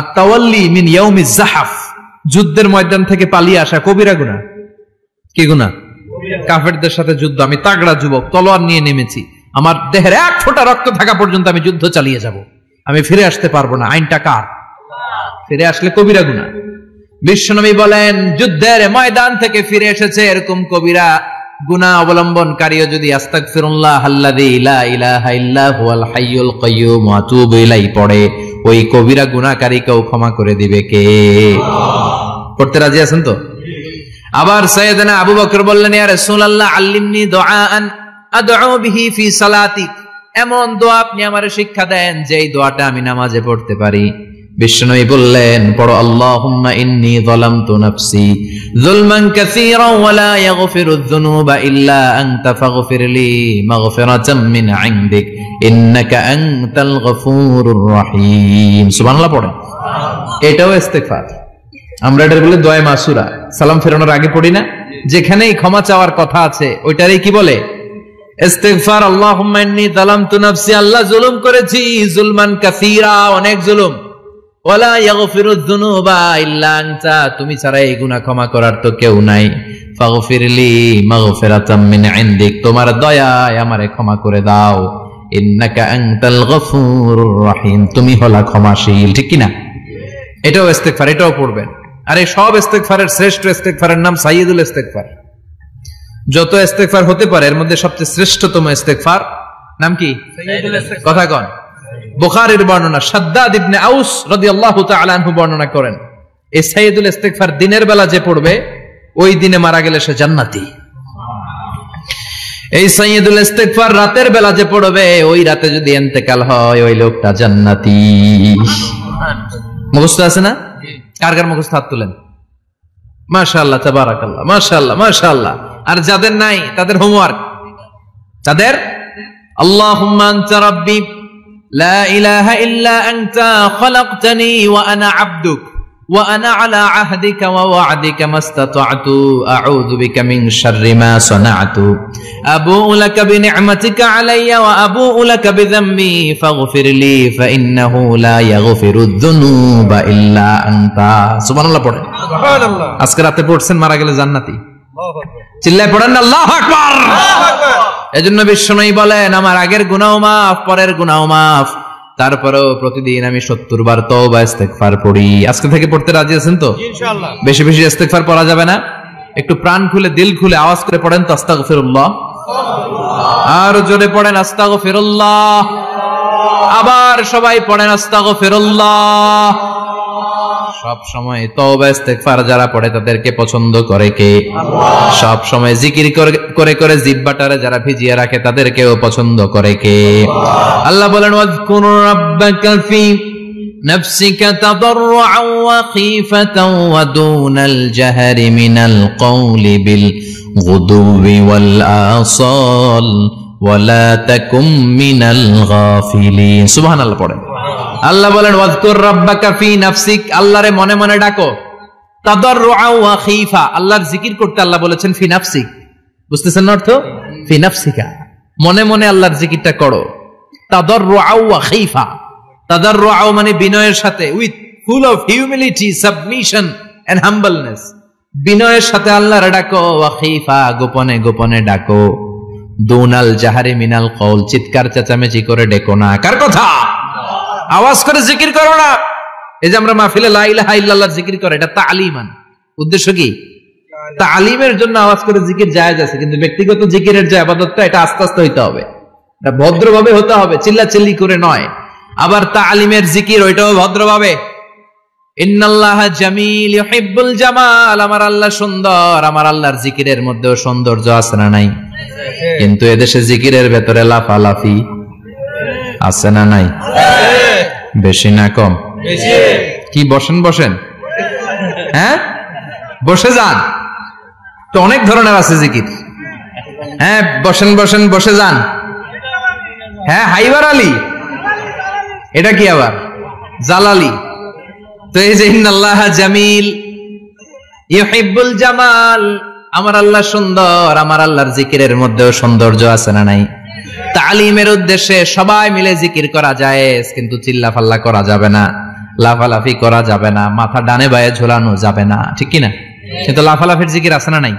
আত-তাওয়াল্লি মিন ইয়াউমিজ যাহাফ, যুদ্ধের ময়দান থেকে পালিয়ে আসা কবিরা গুনাহ। কি গুনাহ? কাফেরদের সাথে যুদ্ধ, আমি তাগড়া যুবক, তলোয়ার নিয়ে নেমেছি, আমার দেহের এক ফোঁটা রক্ত থাকা পর্যন্ত আমি যুদ্ধ চালিয়ে যাব, আমি ফিরে আসতে পারবো না, আইনটা কার? ফিরে আসলে কবিরা গুনাহ। বিশ্বনবী বলেন, যুদ্ধের ময়দান থেকে ফিরে এসেছে এরকম কবিরা গুনাহ অবলম্বনকারীও যদি আস্তাগফিরুল্লাহ আল্লাযী লা ইলাহা ইল্লা হুয়াল হাইয়ুল কাইয়্যুম ওয়া আতুবু ইলাইহি পড়ে, ওই কবিরা গুনাহকারীকেও ক্ষমা করে দিবে কে? পড়তে রাজি আছেন তো? আবার সাইয়েদনা আবু বকর বললেন, ইয়া রাসূলুল্লাহ আল্লিমনি দুআআন আদউ বিহি ফি সালাতি, এমন দোয়া আপনি আমারে শিক্ষা দেন যে এই দোয়াটা আমি নামাজে পড়তে পারি। বিশ্বনবী বললেন, পড়ো, আল্লাহুম্মা ইন্নী যালামতু নাফসি যুলমান কাসীরান ওয়া লা ইয়াগফিরুয যুনুবা ইল্লা আনতা ফাগফিরলি মাগফিরাতাম মিন ইনদিক ইন্নাকা আনতাল গফুরুর রহিম। সুবহানাল্লাহ পড়েন। এটাও ইস্তেগফার। আমরা এটার বলে দোয়া মাসুরা, সালাম ফেরানোর আগে পড়ি না? যেখানেই ক্ষমা চাওয়ার কথা আছে ওইটারই কি বলে? ইস্তেগফার। আল্লাহুম্মা ইন্নী যালামতু নাফসি, আল্লাহ জুলুম করেছি, যুলমান কাসীরা, অনেক জুলুম, ওয়ালা ইয়াগফিরুয যুনুবা ইল্লা আনতা, তুমি ছাড়া এই গুনাহ ক্ষমা করার তো কেউ নাই, ফাগফিরলি মাগফিরাতাম মিন ইনদিক, তোমার দয়ায় আমারে ক্ষমা করে দাও, ইন্নাকা আনতাল গফুরুর রহিম, তুমি হলা ক্ষমাশীল। ঠিক কি না? এটাও ইস্তেগফার, এটাও পড়বেন। আর এই সব ইস্তেগফারের শ্রেষ্ঠ ইস্তেগফারের নাম সাইয়্যিদুল ইস্তেগফার। যত ইস্তেগফার হতে পারে এর মধ্যে সবচেয়ে শ্রেষ্ঠতম ইস্তেগফার নাম কি? সাইয়্যিদুল ইস্তেগফার। কথা কন। বুখারীর বর্ণনা, শাদ্দাদ ইবনে আউস রাদিয়াল্লাহু তাআলা আনহু বর্ণনা করেন, এই সাইয়্যিদুল ইস্তেগফার দিনের বেলা যে পড়বে ওই দিনে মারা গেলে সে জান্নাতি। এই সাইয়্যিদুল ইস্তেগফার রাতের বেলা যে পড়বে ওই রাতে যদি ইন্তেকাল হয় ওই লোকটা জান্নাতি। মুখস্থ আছে না? কার কার মুখস্থ? হাত তুলেন। মাশাআল্লাহ, তাবারাকাল্লাহ, মাশাআল্লাহ, মাশাআল্লাহ। আর যাদের নাই তাদের হোমওয়ার্ক, তাদের আল্লাহুম্মা আনতা রাব্বি লা ইলাহা ইল্লা আনতা খালাকতানি ওয়া আনা আবদুক ওয়া আনা আলা আহদিকা ওয়া ওয়া'দিকা মাস্তাতা'তু আউযু বিকা মিন শাররি মা সানা'তু আবু'ু লাকা বিনি'মাতিকা আলাইয়া ওয়া আবু'ু লাকা বিযামবি ফাগফিরলি ফাইন্নাহু লা ইয়াগফিরুয যুনুবা ইল্লা আনতা। সুবহানাল্লাহ পড়েন। সুবহানাল্লাহ। আজকে রাতে পড়ছেন, মারা গেলে জান্নাতি। আল্লাহু আকবার। চিল্লায় পড়েন না আল্লাহু আকবার। আল্লাহু আকবার। এজন্য বিশ্বনবী বলেন, আমার আগের গুনাহ মাফ, পরের গুনাহ মাফ, তারপরেও প্রতিদিন আমি 70 বার তওবা ইস্তেগফার পড়ি। আজকে থেকে পড়তে রাজি আছেন তো? ইনশাআল্লাহ। বেশি বেশি ইস্তেগফার পড়া যাবে না? একটু প্রাণ খুলে, দিল খুলে আওয়াজ করে পড়েন তো আস্তাগফিরুল্লাহ। আর জোরে পড়েন আস্তাগফিরুল্লাহ। আবার সবাই পড়েন আস্তাগফিরুল্লাহ। সব সময় তওবা ইস্তেগফার যারা পড়ে তাদেরকে পছন্দ করে কে? আল্লাহ। সব সময় জিকির করে করে জিহ্বাটারে যারা ভিজিয়ে রাখে তাদেরকেও পছন্দ করে কে? আল্লাহ। আল্লাহ বলেন ওয়াজকুর রাব্বাকা ফি নাফসিকা তাদাররুআন ওয়া খীফাতান ওয়া দুনাল জাহরি মিনাল কওলি বিল গুদুবি ওয়াল আসাল ওয়ালা তাকুম মিনাল গাফিলিন। সুবহানাল্লাহ পড়েন। আল্লাহ বলেন ওয়াজকুর রাব্বাকা ফি নাফসিক, আল্লাহরে মনে মনে ডাকো। তাদাররুআ ওয়া খীফা, আল্লাহর জিকির করতে আল্লাহ বলেছেন ফি নাফসিক। বুঝতেছেন অর্থ? ফি নাফসিকা, মনে মনে আল্লাহর জিকিরটা করো। তাদাররুআ ওয়া খীফা, তাদাররুআ মানে বিনয়ের সাথে, with full of humility, submission and humbleness. বিনয়ের সাথে আল্লাহরে ডাকো। ওয়া খীফা, গোপনে গোপনে ডাকো। দুনাল জাহারি মিনাল কওল, চিৎকার চেঁচামেচি করে ডেকো না। কার কথা? আওয়াজ করে জিকির করো না। এই যে আমরা মাহফিলে লা ইলাহা ইল্লাল্লাহর জিকির করে, এটা তালিমান। উদ্দেশ্য কি? তালিমের জন্য আওয়াজ করে জিকির জায়েজ আছে, কিন্তু ব্যক্তিগত জিকিরের যে ইবাদতটা, এটা আস্তে আস্তে হইতে হবে, এটা ভদ্রভাবে হতে হবে, চিল্লাচিল্লি করে নয়। আবার তালিমের জিকির ওইটাও ভদ্রভাবে। ইন্নাল্লাহা জামিল ইউহিব্বুল জামাল, আমার আল্লাহ সুন্দর, আমার আল্লাহর জিকিরের মধ্যেও সৌন্দর্য আছে না নাই? কিন্তু এদেশে জিকিরের ভেতরে লাফালাফি আছে না নাই? বেশি না কম? কি বসেন বসেন, হ্যাঁ বসে যান তো, অনেক ধরনের আছে জিকির। হ্যাঁ বসেন বসেন, বসে যান। হ্যাঁ হাইবার আলী, এটা কি আবার জালালি? তো এই যে ইন্নাল্লাহা জামিল ইউহিব্বুল জামাল, আমার আল্লাহ সুন্দর, আমার আল্লাহর জিকিরের মধ্যেও সৌন্দর্য আছে না নাই? তালিমের উদ্দেশ্যে সবাই মিলে জিকির করা যায়, কিন্তু চিল্লাফাল্লা করা যাবে না, লাফালাফি করা যাবে না, মাথা ডানে বায়ে ঝোলানো যাবে না, ঠিক কি না? কিন্তু লাফালাফির জিকির আছে না নাই?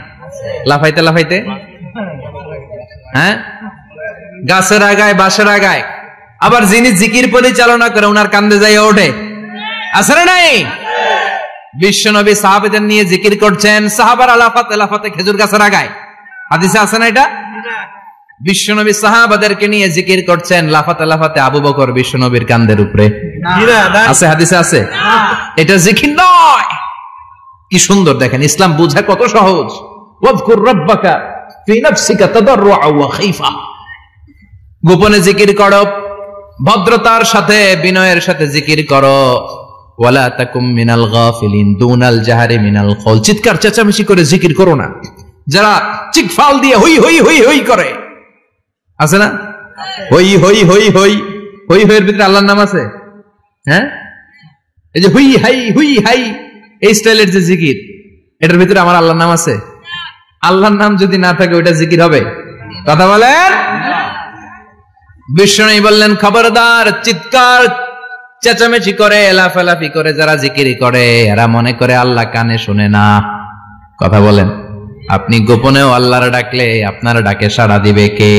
লাফাইতে লাফাইতে, হ্যাঁ গাছের আগায় বাঁশের আগায়। আবার যিনি জিকির পরিচালনা করে ওনার কান্দে যাই ওঠে, আছে না নাই? বিশ্বনবী সাহাবাদের নিয়ে জিকির করছেন, সাহাবারা লাফাতে লাফাতে খেজুর গাছের আগায়। হাদিসে আছে না এটা? বিশ্বনবী সাহাবাদেরকে নিয়ে জিকির করছেন, লাফাতে লাফাতে আবু বকর বিশ্বনবীর কান্দের উপরে। আছে হাদিসে আছে? এটা জিকির নয়। কি সুন্দর দেখেন, ইসলাম বুঝা কত সহজ। ওয়াজকুর রাব্বাকা ফি নাফসিকা তাদাররুআ ওয়া খীফা, গোপনে জিকির করো, ভদ্রতার সাথে বিনয়ের সাথে জিকির করো। ওয়ালা তাকুম মিনাল গাফিলিন, দুনাল জাহারি মিনাল কওল, চিৎকার চেঁচামেচি করে জিকির করো না। যারা চিকফাল দিয়ে হই হই হই হই করে, আছে না? হই হই হই হই হই হইয়ের ভিতরে আল্লাহর নাম আছে। হ্যাঁ এই যে হুই হাই হুই হাই, এই স্টাইলের যে জিকির, এটার ভিতরে আমার আল্লাহর নাম আছে? আল্লাহর নাম যদি না থাকে ওইটা জিকির হবে? কথা বলেন। বিষ্ণু বললেন খবরদার, চিৎকার চেঁচামেচি করে লাফালাফি করে যারা জিকির করে, এরা মনে করে আল্লাহ কানে শুনে না। কথা বলেন। আপনি গোপনেও আল্লাহর ডাকলে আপনার ডাকে সাড়া দিবে কে?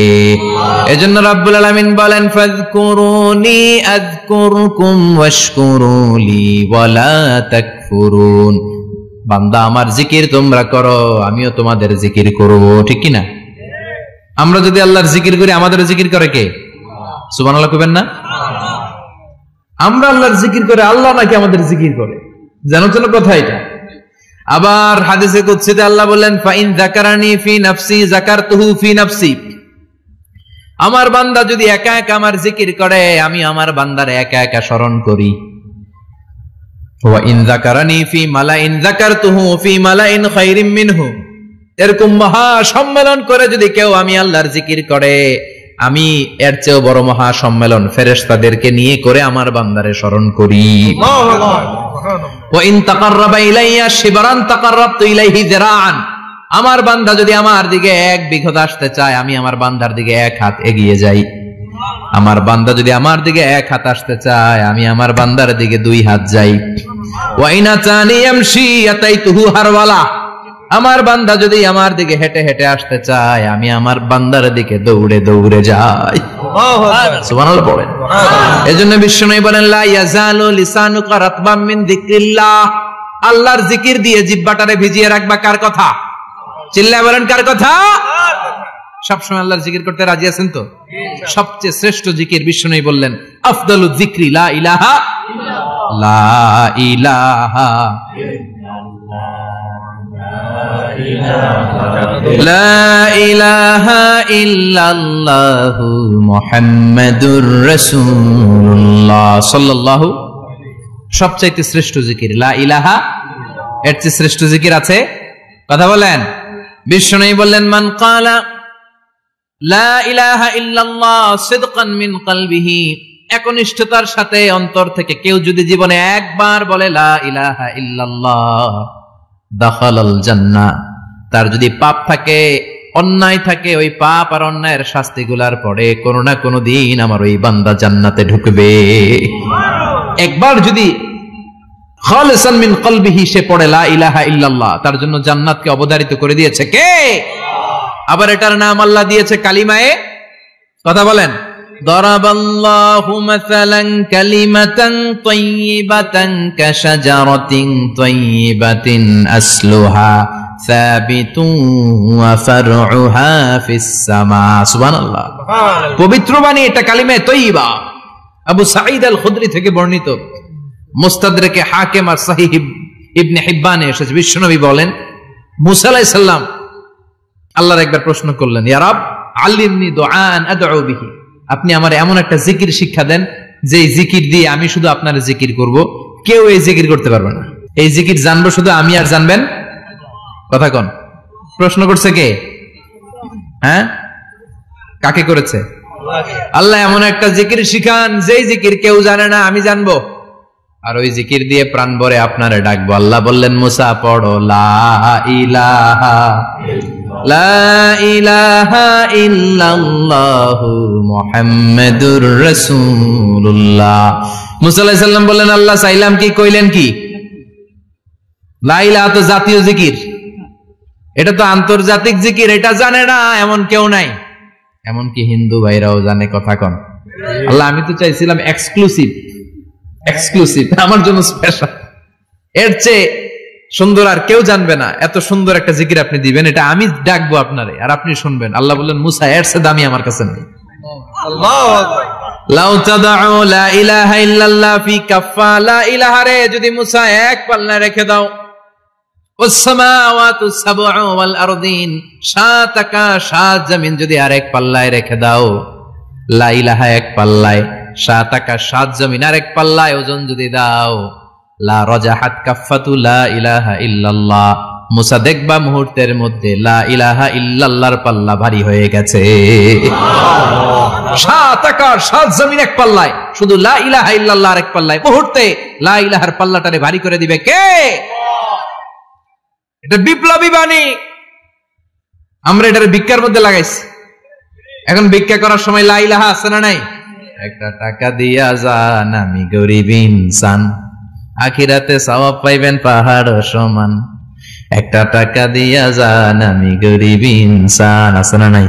এজন্য রাব্বুল আলামিন বলেন ফাযকুরুনি আযকুরকুম ওয়াশকুরুলি ওয়ালা তাকফুরুন। বান্দা আমার জিকির তোমরা করো, আমিও তোমাদের জিকির করব, ঠিক কি না? আমরা যদি আল্লাহর জিকির করি, আমাদের জিকির করে কে? সুবহানাল্লাহ কইবেন না? আমরা আল্লাহর জিকির করে, আল্লাহ নাকি আমাদের জিকির করে? জানো তো কথা এটা। আবার হাদিসে কুদসিতে আল্লাহ বলেন ফাইন যাকারানি ফি নাফসি যাকারতুহু ফি নাফসি, আমার বান্দা যদি একা একা আমার জিকির করে, আমি আমার বান্দারে একা একা স্মরণ করি। ওয়া ইন যাকারানি ফি মালাইন যাকারতুহু ফি মালাইন খায়রিম মিনহু, এরকম মহা সম্মেলন করে যদি কেউ আমি আল্লাহর জিকির করে, আমি এর চেয়েও বড় মহা সম্মেলন ফেরেশতাদেরকে নিয়ে করে আমার বান্দারে স্মরণ করি। ওয়া ইন তাকাররাবা ইলাইয়া শিবরান তাকাররাবতু ইলাইহি যিরাআন, আমার বান্দা যদি আমার দিকে 1 বিঘত আসতে চায়, আমি আমার বান্দার দিকে 1 হাত এগিয়ে যাই। আমার বান্দা যদি আমার দিকে 1 হাত আসতে চায়, আমি আমার বান্দার দিকে 2 হাত যাই। ওয়া ইন আতানি ইয়ামশি আতাইতুহু হারওয়ালা, আমার বান্দা যদি আমার দিকে হেঁটে হেঁটে আসতে চায়, আমি আমার বান্দার দিকে দৌড়ে দৌড়ে যাই। সুবহানাল্লাহ পড়েন। এজন্য বিশ্বনবী বলেন লা ইয়াজালু লিসানুকা রাতবাম মিন যিকরিল্লাহ, আল্লাহর জিকির দিয়ে জিহ্বাটারে ভিজিয়ে রাখবা। কার কথা? চিল্লায় বলেন কার কথা? সবসময় আল্লাহর জিকির করতে রাজি আছেন তো? সবচেয়ে শ্রেষ্ঠ জিকির বিশ্বনবী বললেন আফদালুয যিকরি লা ইলাহা লা ইলাহা লা ইলাহা ইল্লাল্লাহু মুহাম্মাদুর রাসূলুল্লাহ সাল্লাল্লাহু। সবচাইতে শ্রেষ্ঠ জিকির লা ইলাহা, এর চেয়ে শ্রেষ্ঠ জিকির আছে? কথা বলেন। বিশ্বনবী বললেন, মান ক্বালা লা ইলাহা ইল্লাল্লাহ সিদকান মিন কলবিহি, একনিষ্ঠতার সাথে অন্তর থেকে কেউ যদি জীবনে একবার বলে লা ইলাহা ইল্লাল্লাহ, দাখালাল জান্নাহ, তার যদি পাপ থাকে, অন্যায় থাকে, ওই পাপ আর অন্যায়ের শাস্তিগুলার পরে কোনো না কোনো দিন আমার ওই বান্দা জান্নাতে ঢুকবে। একবার যদি খালিসান মিন কলবিহি সে পড়ে লা ইলাহা ইল্লাল্লাহ, তার জন্য জান্নাতকে অবধারিত করে দিয়েছে কে? আবার এটার নাম আল্লাহ দিয়েছে কালিমায়ে, কথা বলেন, দরাবাল্লাহু মাসালান কালিমাতান তাইয়িবাতান কাশাজারাতিন তাইয়িবাতিন আসলুহা সাবিতুন ওয়া ফারউহা ফিস সামা। সুবহানাল্লাহ। পবিত্র বাণী এটা কালিমায়ে তাইয়িবা। আবু সাঈদ আল খুদরি থেকে বর্ণিত, মুস্তাদরাকে হাকিম আর সহিহ ইবনে হিব্বানে এসেছে, বিশ্বনবী বলেন, মুসা আলাইহিস সালাম আল্লাহর একবার প্রশ্ন করলেন, ইয়া রাব আল্লিমনি দুআন আদউ বিহি, আপনি আমার এমন একটা জিকির শিক্ষা দেন যে জিকির দিয়ে আমি শুধু আপনার জিকির করব, কেউ এই জিকির করতে পারবে না। এই জিকির জানবো শুধু আমি, আর জানবেন কথা কোন? প্রশ্ন করছে কে? হ্যাঁ, কাকে করেছে? আল্লাহ এমন একটা জিকির শিখান যেই জিকির কেউ জানে না, আমি জানবো, আর ওই জিকির দিয়ে প্রাণ ভরে আপনারে ডাকবো। আল্লাহ বললেন, মুসা পড়ো লা ইলাহা লা ইলাহা ইল্লাল্লাহু মুহাম্মাদুর রাসূলুল্লাহ। মুসা আলাইহিস সালাম বললেন, আল্লাহ চাইলাম কি, কইলেন কি? লা ইলাহা তো জাতীয় জিকির, এটা তো আন্তর্জাতিক জিকির, এটা জানে না এমন কেউ নাই, এমনকি হিন্দু ভাইরাও জানে, কথা কন। আল্লাহ আমি তো চাইছিলাম এক্সক্লুসিভ, আমার জন্য স্পেশাল, এর চেয়ে সুন্দর আর কেউ জানবে না, এত সুন্দর একটা জিকির আপনি দিবেন, এটা আমি ডাকবো আপনারে আর আপনি শুনবেন। আল্লাহ বললেন, মুসা এর চেয়ে দামি আমার কাছে নেই। আল্লাহু আকবার। লাউ তাদউ লা ইলাহা ইল্লাল্লাহ ফি কাফা, লা ইলাহা রে যদি মুসা এক পাল্লায় রেখে দাও, ওয়াস সামাওয়াতু সাবউ ওয়াল আরদিন, সাত আকাশ সাত জমিন যদি আরেক পাল্লায় রেখে দাও, লা ইলাহা এক পাল্লায়, সাত আকাশ সাত জমিন আরেক পাল্লায় ওজন যদি দাও, লা রাজাহাত কাফাতু লা ইলাহা ইল্লাল্লাহ, মুসা দেখবা মুহূর্তের মধ্যে লা ইলাহা ইল্লাল্লাহর পাল্লা ভারী হয়ে গেছে। সাত আকাশ সাত জমিন এক পাল্লায়, শুধু লা ইলাহা ইল্লাল্লাহ এক পাল্লায়, মুহূর্তে লা ইলাহার পাল্লাটারে ভারী করে দিবে কে? এটা বিপ্লবী বাণী। আমরা এটার ভিক্ষার মধ্যে লাগাইছি। এখন ভিক্ষা করার সময় লা ইলাহা আছে না নাই? একটা টাকা দিয়া যান আমি গরিব ইনসান, আখিরাতে সওয়াব পাইবেন পাহাড় সমান। একটা টাকা দিয়া যান আমি গরিব ইনসান, আছে না নাই?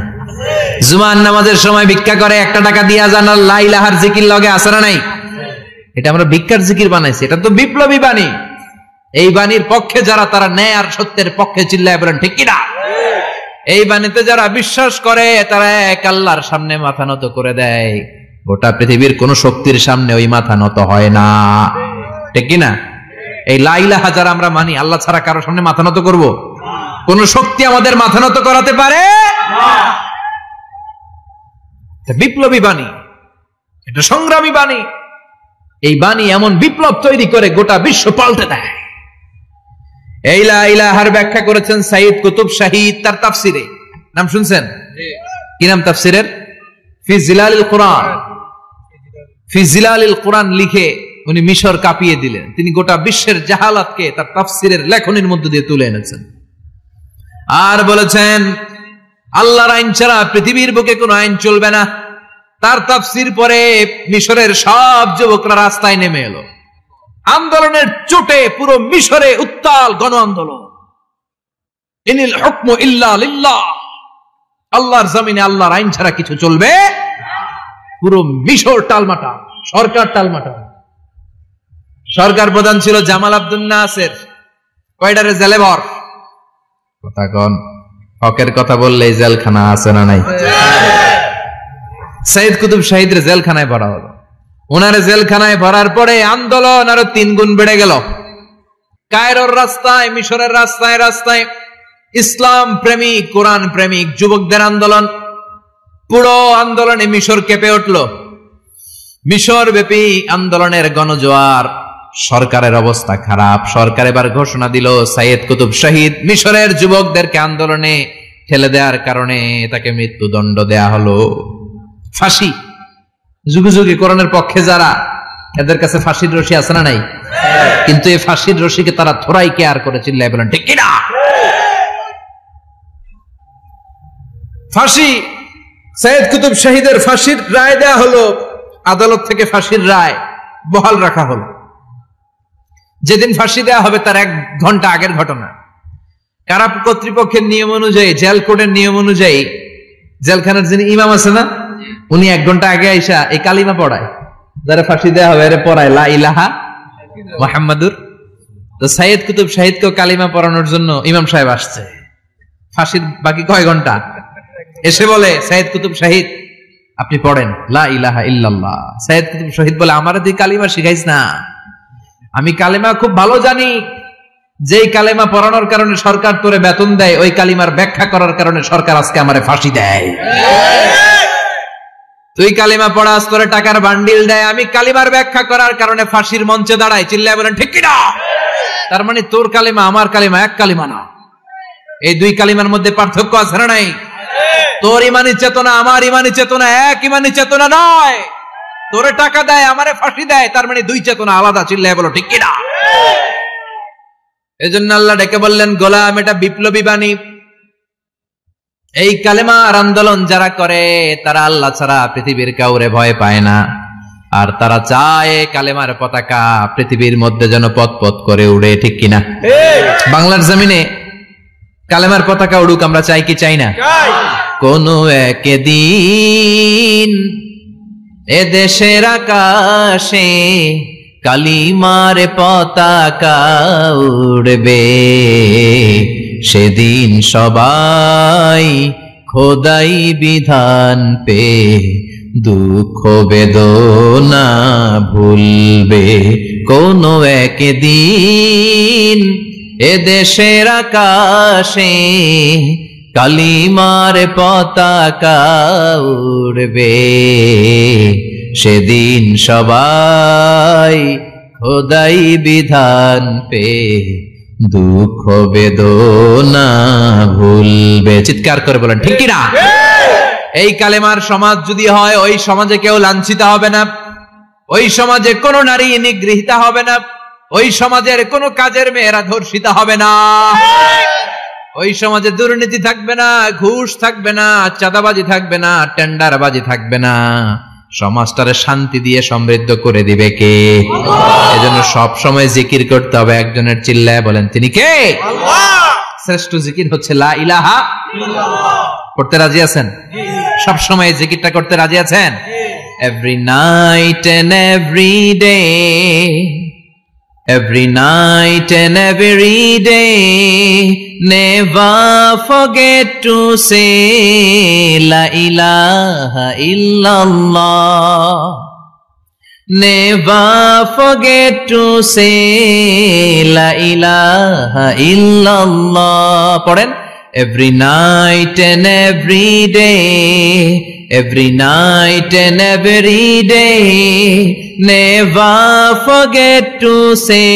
জুমার নামাজের সময় ভিক্ষা করে একটা টাকা দিয়া যান, আর লা ইলাহার জিকির লগে, আছে না নাই? এটা আমরা ভিক্ষার জিকির বানাইছি, এটা তো বিপ্লবী বাণী। এই বাণীর পক্ষে যারা, তারা ন্যায় আর সত্যের পক্ষে চিল্লায় বলেন ঠিক কিনা? এই বাণীতে যারা বিশ্বাস করে তারা এক আল্লাহর সামনে মাথা নত করে দেয়, গোটা পৃথিবীর কোন শক্তির সামনে ওই মাথা নত হয় না, ঠিক কিনা? এই লা ইলাহা যারা আমরা মানি, আল্লাহ ছাড়া কারো সামনে মাথা নত করব? কোন শক্তি আমাদের মাথা নত করাতে পারে না। বিপ্লবী বাণী, এটা সংগ্রামী বাণী। এই বাণী এমন বিপ্লব তৈরি করে গোটা বিশ্ব পাল্টে দেয়। এই লা ইলাহার ব্যাখ্যা করেছেন সাইয়্যিদ কুতুব শাহীদ তার তাফসিরে, নাম শুনছেন? কি নাম তাফসিরের? ফি জিলালিল কুরআন। ফি জিলালিল কুরআন লিখে উনি মিশর কাঁপিয়ে দিলেন। তিনি গোটা বিশ্বের জাহালাতকে তার তাফসিরের লেখনীর মধ্যে দিয়ে তুলে এনেছেন। আর বলেছেন, আল্লাহর আইন ছাড়া পৃথিবীর বুকে কোনো আইন চলবে না। তার তাফসির পরে মিশরের সব যুবকরা রাস্তায় নেমে এলো। আন্দোলনের চোটে পুরো মিশরে উত্তাল গণ আন্দোলন। ইনিল হুকমু ইল্লা লিল্লাহ, আল্লাহর জমিনে আল্লাহর আইন ছাড়া কিছু চলবে। পুরো মিশর টালমাটাল, সরকার টালমাটাল। সরকার প্রধান ছিল জামাল আব্দুল নাসের, কয়টারে জেলে ভর। কথা কন, হকের কথা বললেই জেলখানা আছে না নাই? সাইয়্যিদ কুতুব শাহীদের জেলখানায় ভরা হলো। ওনারে জেলখানায় ভরার পরে আন্দোলন আরো 3 গুণ বেড়ে গেল। কায়রোর রাস্তায়, মিশরের রাস্তায় রাস্তায় ইসলাম প্রেমিক, কোরআন প্রেমিক যুবকদের আন্দোলন। পুরো আন্দোলনে মিশর কেঁপে উঠল। মিশর ব্যাপী আন্দোলনের গণজোয়ার। সরকারের অবস্থা খারাপ। সরকার এবার ঘোষণা দিল সাইয়েদ কুতুব শহীদ মিশরের যুবকদেরকে আন্দোলনে ঠেলে দেওয়ার কারণে তাকে মৃত্যুদণ্ড দেয়া হলো, ফাঁসি। যুগে যুগে কোরআনের পক্ষে যারা, এদের কাছে ফাঁসির রশি আছে না নাই? কিন্তু এই ফাঁসির রশিকে তারা থোড়াই কেয়ার করে, চিল্লায় বলেন ঠিক কিনা? ফাঁসি, সাইয়েদ কুতুব শহীদের ফাঁসির রায় দেয়া হলো। আদালত থেকে ফাঁসির রায় বহাল রাখা হলো। যেদিন ফাঁসি দেয়া হবে তার 1 ঘন্টা আগের ঘটনা। কারা কর্তৃপক্ষের নিয়ম অনুযায়ী, জেল কোডের নিয়ম অনুযায়ী জেলখানার যিনি ইমাম আছে না, উনি 1 ঘন্টা আগে আইসা এই কালিমা পড়ায়, যারা ফাঁসি দেয়া হবে এরা পড়ায় লা ইলাহা মুহাম্মাদুর। তো সাইয়েদ কুতুব শহীদকে কালিমা পড়ানোর জন্য ইমাম সাহেব আসছে। ফাঁসির বাকি কয় ঘন্টা, এসে বলে সাইয়েদ কুতুব শহীদ আপনি পড়েন লা ইলাহা ইল্লাল্লাহ। সাইয়েদ কুতুব শহীদ বলে আমারে তুই কালিমা শিখাইস না, আমি কালিমা খুব ভালো জানি। যেই কালিমা পড়ানোর কারণে সরকার তোরে বেতন দেয়, ওই কালিমার ব্যাখ্যা করার কারণে সরকার আজকে আমারে ফাঁসি দেয়। তুই কালিমা পড়াস, তোরে টাকার বান্ডিল দেয়, আমি কালিমার ব্যাখ্যা করার কারণে ফাঁসির মঞ্চে দাঁড়াই, চিল্লায় বলেন ঠিক কিনা? তার মানে তোর কালিমা আমার কালিমা এক কালিমা না, এই 2 কালিমার মধ্যে পার্থক্য আছে না নাই? তোর ইমানি চেতনা আমার ইমানি চেতনা এক ইমানি চেতনা নয়। তোরে টাকা দেয়, আমারে ফাঁসি দেয়, তার মানে 2 চেতনা আলাদা, চিল্লায় বলো ঠিক কিনা? এজন্য আল্লাহ ডেকে বললেন গোলাম এটা বিপ্লবী বাণী। এই কালেমার আন্দোলন যারা করে তারা আল্লাহ ছাড়া পৃথিবীর কাউরে ভয় পায় না, আর তারা চায় কালেমার পতাকা পৃথিবীর মধ্যে যেন পথ পথ করে উড়ে, ঠিক কিনা? বাংলার জমিনে কালেমার পতাকা উড়ুক আমরা চাই কি চাই না? কোনো একদিন এ দেশের আকাশে কালিমার পতাকা উড়বে, সেদিন সবাই খোদাই বিধান পে দুঃখ বেদনা ভুলবে। কোনো একদিন এ দেশের আকাশে কালিমার পতাকা উড়বে, সেদিন সবাই খোদাই বিধান পে দুঃখ বেদনা ভুলবে। চিৎকার করে বলেন ঠিক কিনা? এই কালেমার সমাজ যদি হয়, ওই সমাজে কেউ লাঞ্ছিত হবে না, ওই সমাজে কোনো নারী নিগৃহীতা হবে না, ওই সমাজের কোনো কাজের মেয়েরা ধর্ষিত হবে না, ওই সমাজে দুর্নীতি থাকবে না, ঘুষ থাকবে না, চাঁদাবাজি থাকবে না, টেন্ডারবাজি থাকবে না। সমাজটারে শান্তি দিয়ে সমৃদ্ধ করে দিবে কে? এজন্য সব সময় জিকির করতে হবে একজনের, চিল্লায় বলেন তিনি কে? আল্লাহ। শ্রেষ্ঠ জিকির হচ্ছে লা ইলাহা ইল্লাল্লাহ। করতে রাজি আছেন? সব সময় জিকিরটা করতে রাজি আছেন? Every night and every day, every night and every day, never forget to say la ilaha illallah, never forget to say la ilaha illallah. পড়েন every night and every day, every night and every day, never forget to say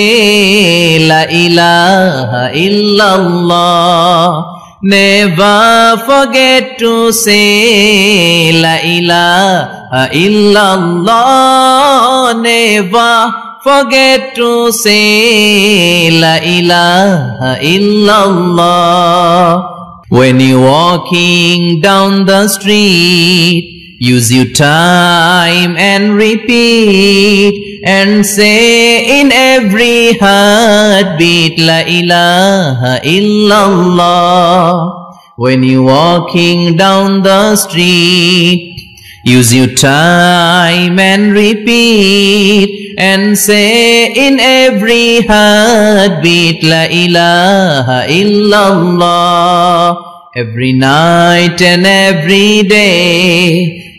la ilaha illallah, never forget to say la ilaha illallah, never forget to say la ilaha illallah. When you're walking down the street, use your time and repeat and say in every heartbeat la ilaha illallah. When you're walking down the street, use your time and repeat and say in every heartbeat la ilaha illallah. Every night and every day,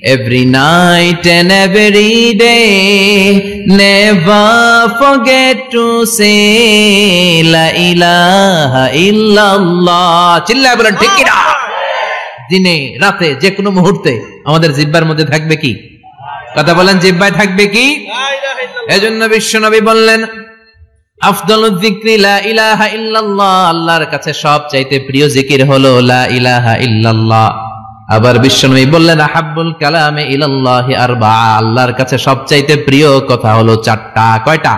every night and every day. Never forget to say la ilaha illallah. চিল্লায় বলেন ঠিক কি না? দিনে রাতে যে কোনো মুহূর্তে আমাদের জিহ্বার মধ্যে থাকবে কি? কথা বলেন, জিহ্বায় থাকবে কি? এজন্য বিশ্বনবী বললেন আফদালুয যিকরি লা ইলাহা ইল্লাল্লাহ, আল্লাহর কাছে সবচাইতে প্রিয় জিকির হলো লা ইলাহা ইল্লাল্লাহ। আবার বিশ্বনবী বললেন আহাব্বুল কালামে ইলাল্লাহি আরবাআ, আল্লাহর কাছে সবচাইতে প্রিয় কথা হলো চারটা। কয়টা?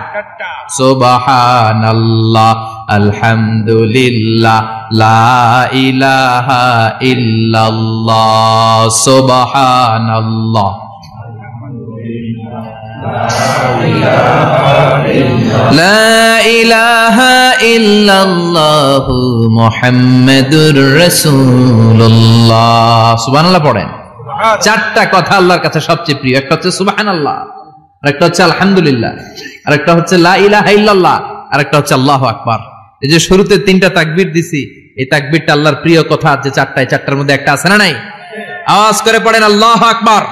সুবহানাল্লাহ, আলহামদুলিল্লাহ, লা ইলাহা ইল্লাল্লাহ। সুবহানাল্লাহ, লা ইলাহা ইল্লাল্লাহু মুহাম্মাদুর রাসূলুল্লাহ। সুবহানাল্লাহ পড়েন। চারটা কথা আল্লাহর কাছে সবচেয়ে প্রিয়। একটা হচ্ছে সুবহানাল্লাহ, আরেকটা হচ্ছে আলহামদুলিল্লাহ, আরেকটা হচ্ছে লা ইলাহা ইল্লাল্লাহ, আরেকটা হচ্ছে আল্লাহু আকবার। এই যে শুরুতে তিনটা তাকবীর দিছি, এই তাকবীরটা আল্লাহর প্রিয় কথা যে চারটায়, চারটার মধ্যে একটা আছে না নাই? আওয়াজ করে পড়েন আল্লাহু আকবার।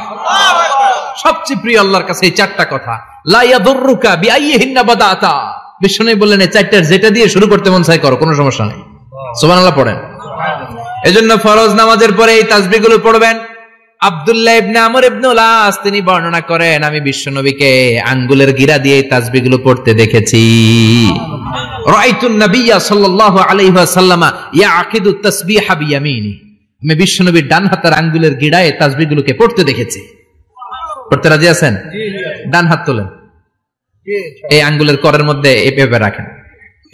সবচেয়ে প্রিয় আল্লাহর কাছে এই চারটা কথা। লা ইয়াদুররুকা বিআইয়িহিন্না বাদাতা, বিশ্বনবী বললেন এই চারটার যেটা দিয়ে শুরু করতে মন চায় করো, কোনো সমস্যা নেই। সুবহানাল্লাহ পড়েন। এজন্য ফরজ নামাজের পরে এই তাসবিহগুলো পড়বেন। আব্দুল্লাহ ইবনে আমর ইবনে উলাস তিনি বর্ণনা করেন আমি বিশ্বনবীকে আঙ্গুলের গিরা দিয়ে এই তাসবিহগুলো পড়তে দেখেছি। রাআইতুন নাবিয়্যা সাল্লাল্লাহু আলাইহি ওয়াসাল্লাম ইয়াকিদু তাসবিহা বিয়ামিনি, আমি বিশ্বনবীর ডান হাতের আঙ্গুলের গিরায় তাসবিহগুলোকে পড়তে দেখেছি। পড়তে রাজি আছেন? ডান হাত তোলেন, এই আঙ্গুলের করের মধ্যে এভাবে রাখেন,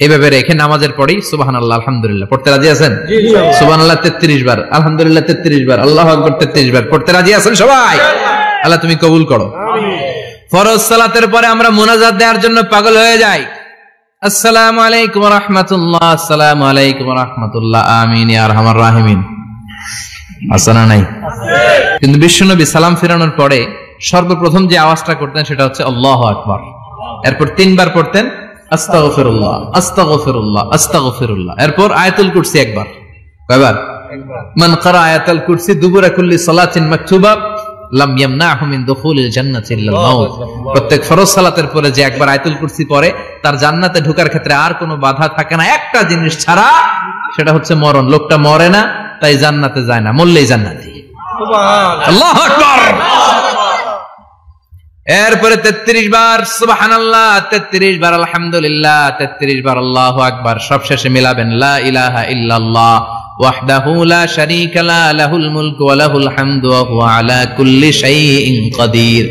এভাবে রেখে নামাজের পরেই সুবহানাল্লাহ আলহামদুলিল্লাহ পড়তে রাজি আছেন? সুবহানাল্লাহ 33 বার, আলহামদুলিল্লাহ 33 বার, আল্লাহু আকবার 33 বার পড়তে রাজি আছেন সবাই? আল্লাহ তুমি কবুল করো। ফরজ সালাতের পরে আমরা মুনাজাত দেওয়ার জন্য পাগল হয়ে যাই। আসসালামু আলাইকুম ওয়া রাহমাতুল্লাহ, আসসালামু আলাইকুম ওয়া রাহমাতুল্লাহ, আমিন ইয়া আরহামার রাহিমিন। আসনা নাই? কিন্তু বিশ্বনবী সালাম ফিরানোর পরে সর্বপ্রথম যে আওয়াজটা করতেন সেটা হচ্ছে আল্লাহু আকবার। এরপর 3 বার পড়তেন আস্তাগফিরুল্লাহ, আস্তাগফিরুল্লাহ, আস্তাগফিরুল্লাহ। এরপর আয়াতুল কুরসি একবার। কয়বার? মান ক্বারা আয়াতুল কুরসি দুবুরা কুল্লি সালাতিন মাকতুবা লাম ইয়ামনাহু মিন দুখুলিল জান্নাতি ইল্লাল মাউত। প্রত্যেক ফরজ সালাতের পরে যে একবার আয়াতুল কুরসি পড়ে তার জান্নাতে ঢোকার ক্ষেত্রে আর কোনো বাধা থাকে না, একটা জিনিস ছাড়া, সেটা হচ্ছে মরণ। লোকটা মরে না তাই জান্নাতে যায় না, মরলেই জান্নাতি। সুবহানাল্লাহ, আল্লাহু আকবার। এরপরে 33 বার সুবহানাল্লাহ, 33 বার আলহামদুলিল্লাহ, 33 বার আল্লাহু আকবার। সবশেষে মিলাবেন লা ইলাহা ইল্লাল্লাহ ওয়াহদাহু লা শারীকা লা লাহুল মুলকু ওয়া লাহুল হামদু ওয়া হুয়া আলা কুল্লি শাইইন কাদির।